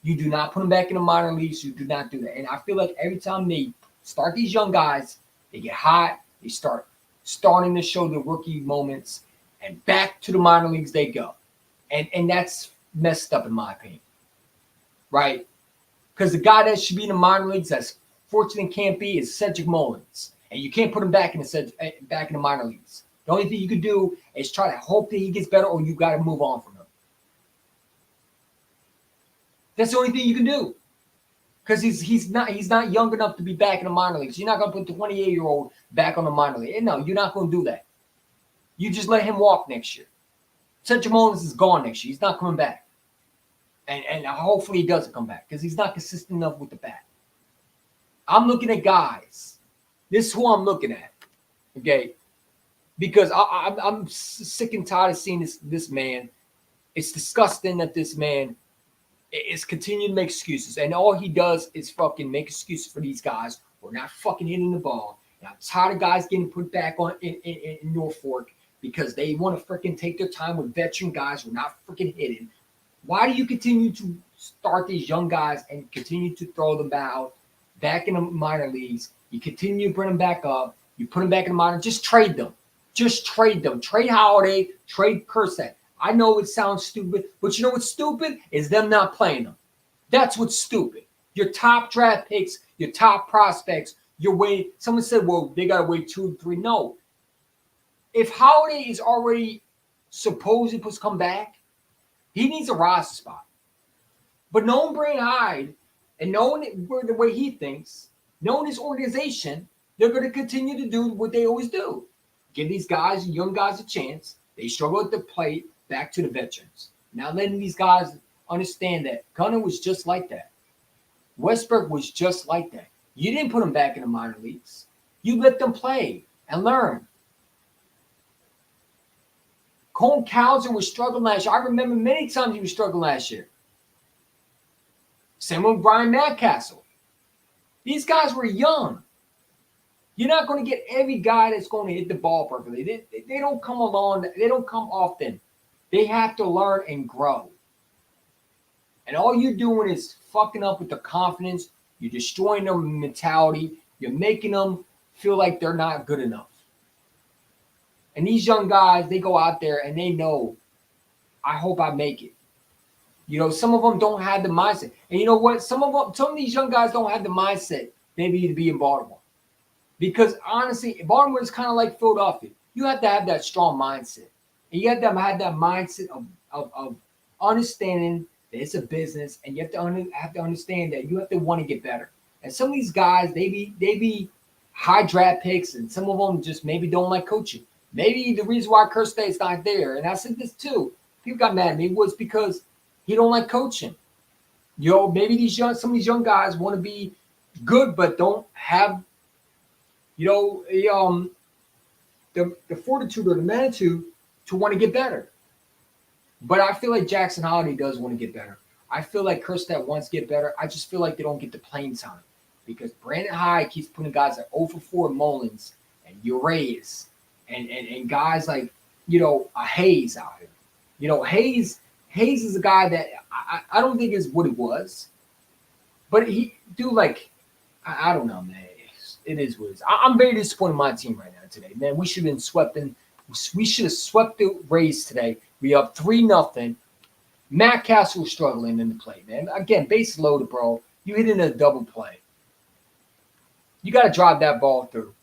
You do not put him back in the minor leagues. You do not do that. And I feel like every time they start these young guys, they get hot, they starting to show the rookie moments, and back to the minor leagues they go. And that's messed up in my opinion. Right? Because the guy that should be in the minor leagues that's fortunate can't be is Cedric Mullins. And you can't put him back in the minor leagues. The only thing you can do is try to hope that he gets better, or you got to move on from him. That's the only thing you can do. Because he's not young enough to be back in the minor leagues. You're not going to put the 28-year-old back on the minor league. No, you're not going to do that. You just let him walk next year. Cedric Mullins is gone next year. He's not coming back. And hopefully he doesn't come back because he's not consistent enough with the bat. I'm looking at guys. This is who I'm looking at. Okay? Because I'm sick and tired of seeing this man. It's disgusting that this man is continuing to make excuses. And all he does is fucking make excuses for these guys who are not fucking hitting the ball. And I'm tired of guys getting put back on in Norfolk because they want to freaking take their time with veteran guys who are not freaking hitting. Why do you continue to start these young guys and continue to throw them back in the minor leagues? You continue to bring them back up. You put them back in the minor. Just trade them. Just trade them. Trade Holiday. Trade Kershaw. I know it sounds stupid, but you know what's stupid is them not playing them. That's what's stupid. Your top draft picks, your top prospects, you're waiting. Someone said, well, they got to wait 2 or 3. No. If Holiday is already supposed to come back, he needs a roster spot. But knowing Brand Hyde and knowing the way he thinks, knowing his organization, they're going to continue to do what they always do. Give these guys, young guys, a chance. They struggle at the plate, back to the veterans. Now letting these guys understand that Gunnar was just like that. Westbrook was just like that. You didn't put them back in the minor leagues. You let them play and learn. Cole Cowser was struggling last year. I remember many times he was struggling last year. Same with Brian Madcastle. These guys were young. You're not going to get every guy that's going to hit the ball perfectly. They don't come along. They don't come often. They have to learn and grow. And all you're doing is fucking up with their confidence. You're destroying their mentality. You're making them feel like they're not good enough. And these young guys, they go out there and they know, I hope I make it. You know, some of them don't have the mindset. And you know what? Some of these young guys don't have the mindset maybe to be in Baltimore. Because honestly, Baltimore is kind of like Philadelphia. You have to have that strong mindset. And you have to have that mindset of understanding that it's a business, and you have to understand that you have to want to get better. And some of these guys, they be high draft picks, and some of them just maybe don't like coaching. Maybe the reason why Kershaw is not there, and I said this too, people got mad at me, was because he don't like coaching. You know, maybe some of these young guys want to be good, but don't have, you know, the fortitude or the magnitude to want to get better. But I feel like Jackson Holiday does want to get better. I feel like Kerstead wants to get better. I just feel like they don't get the playing time because Brandon Hyde keeps putting guys like 0 for 4 Mullins and Urias and guys like, Hayes out here. Hayes is a guy that I don't think is what it was. But I don't know, man. It is what it is. I'm very disappointed in my team right now today, man. We should have been swept in. We should have swept the Rays today. We up 3-0. Matt Castle was struggling in the play, man. Again, base loaded, bro. You hit in a double play. You got to drive that ball through.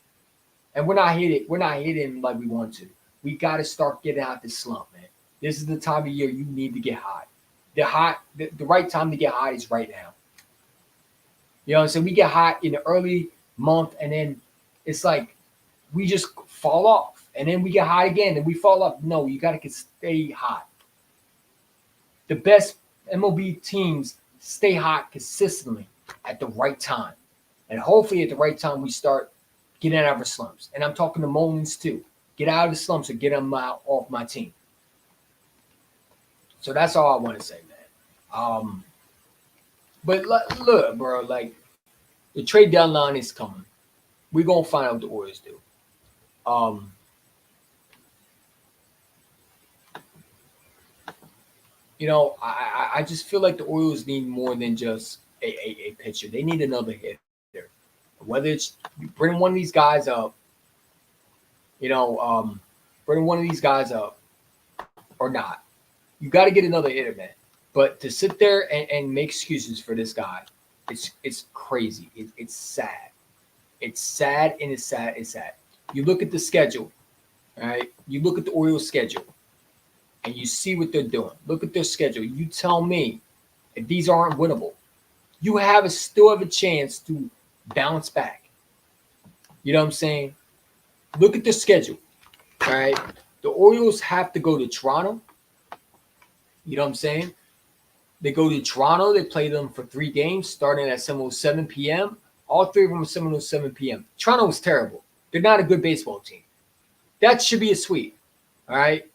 And we're not hitting like we want to. We got to start getting out this slump, man. This is the time of year you need to get hot. The right time to get hot is right now. You know what I'm saying? We get hot in the early month, and then it's like we just fall off. And then we get hot again, and we fall off. No, you got to stay hot. The best MLB teams stay hot consistently at the right time. And hopefully at the right time we start getting out of our slumps. And I'm talking to Mullins too. Get out of the slumps or get them out off my team. So that's all I want to say, man. But look, bro, like the trade deadline is coming. We're going to find out what the Orioles do. I just feel like the Orioles need more than just a pitcher. They need another hitter. Whether it's bring one of these guys up, bring one of these guys up or not. You got to get another hitter, man. But to sit there and make excuses for this guy, it's crazy. It's sad. It's sad and it's sad. It's sad. You look at the schedule, all right? You look at the Orioles schedule, and you see what they're doing. Look at their schedule. You tell me if these aren't winnable. You still have a chance to bounce back. You know what I'm saying? Look at the schedule. All right. The Orioles have to go to Toronto. You know what I'm saying? They go to Toronto. They play them for 3 games starting at 7:07 p.m. All 3 of them are 7:07 p.m. Toronto is terrible. They're not a good baseball team. That should be a sweep. All right.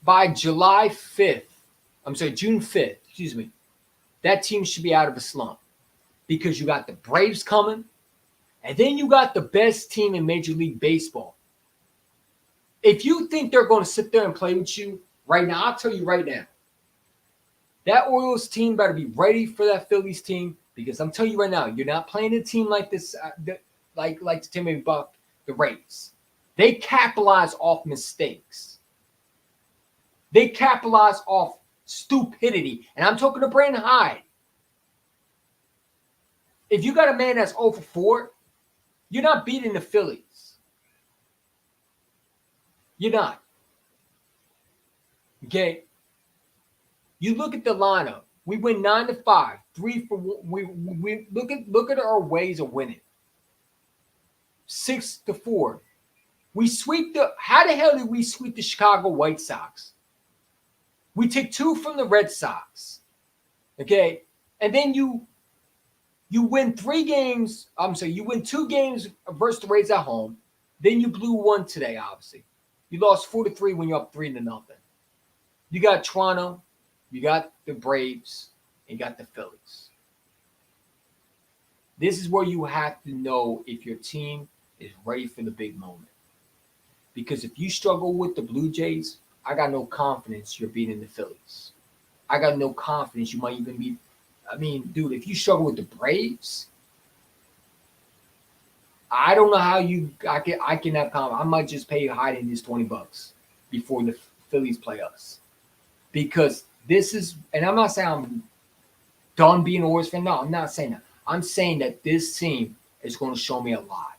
By June 5th, excuse me, that team should be out of a slump because you got the Braves coming, and then you got the best team in Major League Baseball. If you think they're going to sit there and play with you right now, I'll tell you right now, that Orioles team better be ready for that Phillies team because I'm telling you right now, you're not playing a team like this, like the Timmy Buck, the Rays. They capitalize off mistakes. They capitalize off stupidity. And I'm talking to Brandon Hyde. If you got a man that's 0 for 4, you're not beating the Phillies. You're not. Okay? You look at the lineup. We win 9-5, 3 for 1. We look at our ways of winning. 6-4. How the hell did we sweep the Chicago White Sox? We take 2 from the Red Sox, okay? And then you win 3 games. You win 2 games versus the Rays at home. Then you blew 1 today, obviously. You lost 4-3 when you're up 3-0. You got Toronto, you got the Braves, and you got the Phillies. This is where you have to know if your team is ready for the big moment. Because if you struggle with the Blue Jays, I got no confidence you're beating the Phillies. I got no confidence you might even be. I mean, dude, if you struggle with the Braves, I don't know how I can have confidence. I might just pay Hyden this $20 before the Phillies play us. Because this is, and I'm not saying I'm done being a Orioles fan. No, I'm not saying that. I'm saying that this team is going to show me a lot.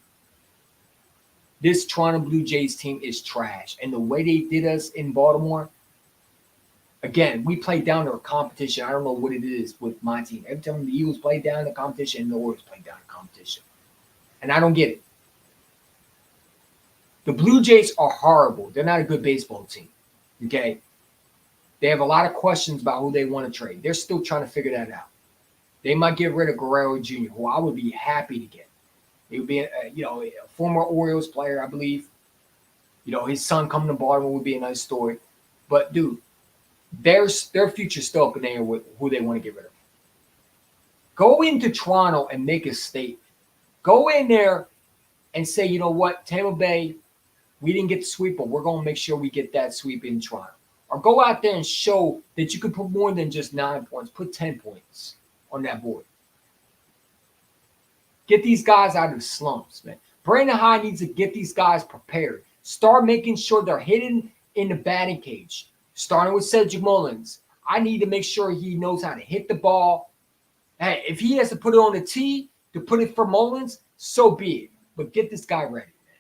This Toronto Blue Jays team is trash. And the way they did us in Baltimore, again, we played down to a competition. I don't know what it is with my team. Every time the Eagles play down the competition, and the Orioles play down the competition. And I don't get it. The Blue Jays are horrible. They're not a good baseball team. Okay? They have a lot of questions about who they want to trade. They're still trying to figure that out. They might get rid of Guerrero Jr., who I would be happy to get. He would be, a former Orioles player, I believe. His son coming to Baltimore would be a nice story. But, dude, their future's still up in the air with who they want to get rid of. Go into Toronto and make a statement. Go in there and say, you know what, Tampa Bay, we didn't get the sweep, but we're going to make sure we get that sweep in Toronto. Or go out there and show that you can put more than just 9 points. Put 10 points on that board. Get these guys out of the slumps, man. Brandon Hyde needs to get these guys prepared. Start making sure they're hidden in the batting cage. Starting with Cedric Mullins. I need to make sure he knows how to hit the ball. Hey, if he has to put it on the tee to put it for Mullins, so be it. But get this guy ready, man.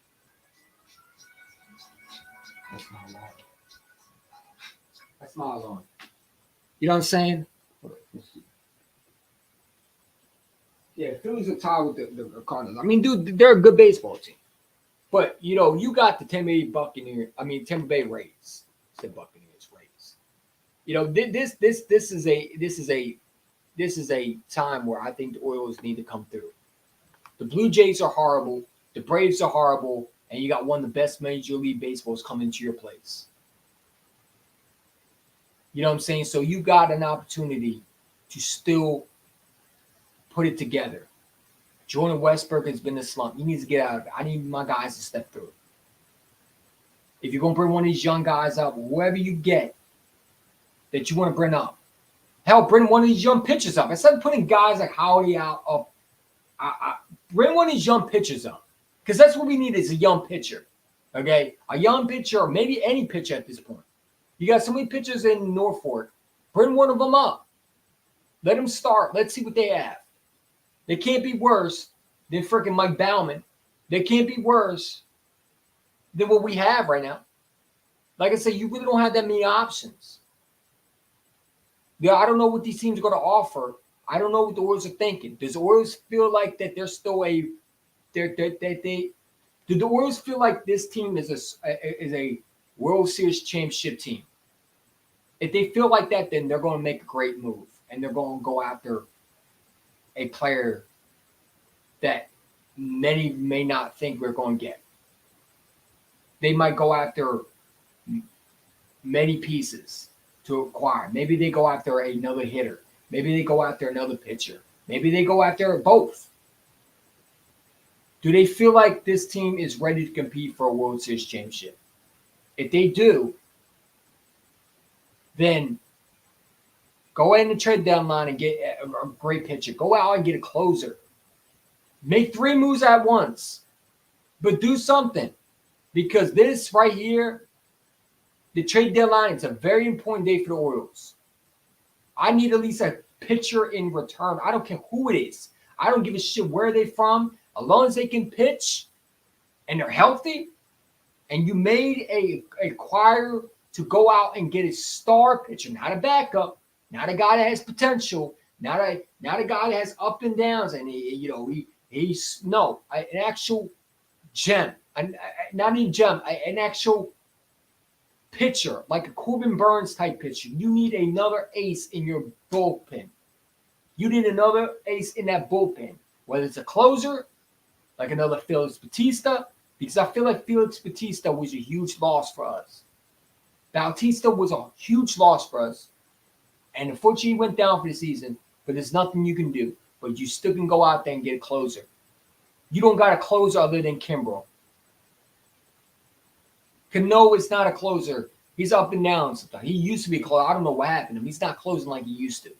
That's my alarm. That's my alarm. You know what I'm saying? Yeah, Phillies are tied with the Cardinals. I mean, dude, they're a good baseball team. But, you got the Tampa Bay Rays. I said Buccaneers, Rays. This is a time where I think the Orioles need to come through. The Blue Jays are horrible. The Braves are horrible. And you got one of the best Major League Baseballs coming to your place. You know what I'm saying? So you got an opportunity to still put it together. Jordan Westburg has been a slump. He needs to get out of it. I need my guys to step through it. If you're going to bring one of these young guys up, whoever you get that you want to bring up, hell, bring one of these young pitchers up. Instead of putting guys like Howdy out up, bring one of these young pitchers up. Because that's what we need is a young pitcher. Okay? A young pitcher, or maybe any pitcher at this point. You got so many pitchers in Norfolk. Bring one of them up. Let them start. Let's see what they have. They can't be worse than freaking Mike Baumann. They can't be worse than what we have right now. Like I said, you really don't have that many options. Yeah, I don't know what these teams are going to offer. I don't know what the Orioles are thinking. Does the Orioles feel like that they're still do the Orioles feel like this team is a World Series championship team? If they feel like that, then they're going to make a great move. And they're going to go after a player that many may not think we're going to get. They might go after many pieces to acquire. Maybe they go after another hitter. Maybe they go after another pitcher. Maybe they go after both. Do they feel like this team is ready to compete for a World Series championship? If they do, then go ahead and trade deadline and get a great pitcher. Go out and get a closer. Make 3 moves at once, but do something. Because this right here, the trade deadline, it's a very important day for the Orioles. I need at least a pitcher in return. I don't care who it is. I don't give a shit where they're from. As long as they can pitch and they're healthy, and you made a acquire to go out and get a star pitcher, not a backup, not a guy that has potential, not a guy that has up and downs, and he's an actual gem, not even gem, an actual pitcher, like a Corbin Burns type pitcher. You need another ace in your bullpen. You need another ace in that bullpen, whether it's a closer, like another Felix Bautista, because I feel like Felix Bautista was a huge loss for us. Bautista was a huge loss for us. And unfortunately, he went down for the season, but there's nothing you can do. But you still can go out there and get a closer. You don't got a closer other than Kimbrel. Cano is not a closer. He's up and down sometimes. He used to be a closer. I don't know what happened to him. He's not closing like he used to.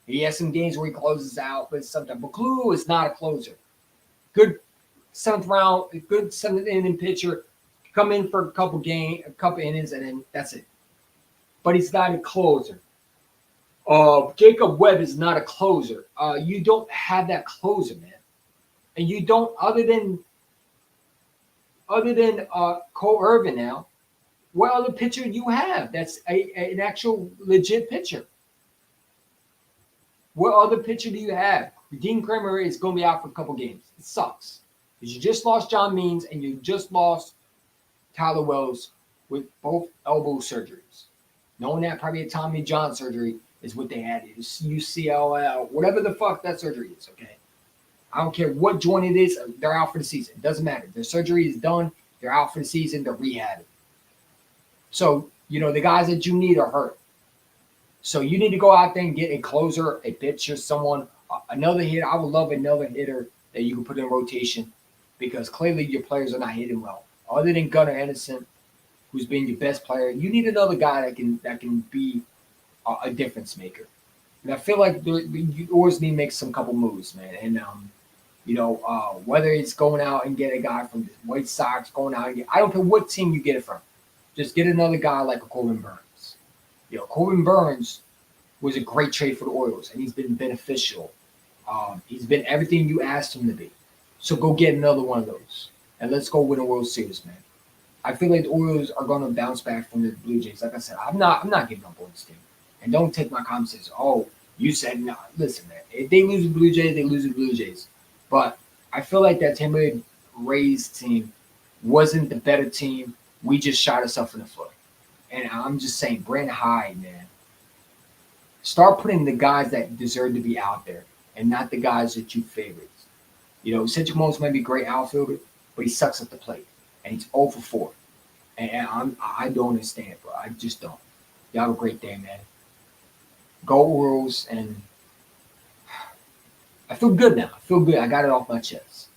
He has some games where he closes out, but sometimes. But Clue is not a closer. Good 7th round, good 7th inning pitcher. Come in for a couple innings, and then that's it. But he's not a closer. Jacob Webb is not a closer. You don't have that closer, man. And you don't, other than Cole Irvin now, what other pitcher do you have that's an actual legit pitcher? What other pitcher do you have? Dean Kramer is going to be out for a couple games. It sucks. Because you just lost John Means and you just lost Tyler Wells with both elbow surgeries. Knowing that probably a Tommy John surgery is what they had. It's UCL, whatever the fuck that surgery is, okay? I don't care what joint it is. They're out for the season. It doesn't matter. Their surgery is done. They're out for the season. They're rehabbing. So, the guys that you need are hurt. So you need to go out there and get a closer, a pitcher, someone, another hitter. I would love another hitter that you can put in rotation because clearly your players are not hitting well. Other than Gunnar Henderson, who's been your best player, you need another guy that can be a difference maker. And I feel like you always need to make some couple moves, man. And whether it's going out and get a guy from the White Sox, going out and I don't care what team you get it from, just get another guy like a Corbin Burns. Corbin Burns was a great trade for the Orioles, and he's been beneficial. He's been everything you asked him to be. So go get another one of those, and let's go win a World Series, man. I feel like the Orioles are going to bounce back from the Blue Jays. Like I said, I'm not giving up on this team. And don't take my comments as, oh, you said no. Listen, man, if they lose the Blue Jays, they lose the Blue Jays. But I feel like that Tampa Bay Rays team wasn't the better team. We just shot ourselves in the foot. And I'm just saying, Brent Hyde, man, start putting the guys that deserve to be out there and not the guys that you favorite. Cedric Mullins might be a great outfielder, but he sucks at the plate. And he's 0 for 4. And I don't understand, bro. I just don't. Y'all have a great day, man. Go Orioles, and I feel good now. I feel good. I got it off my chest.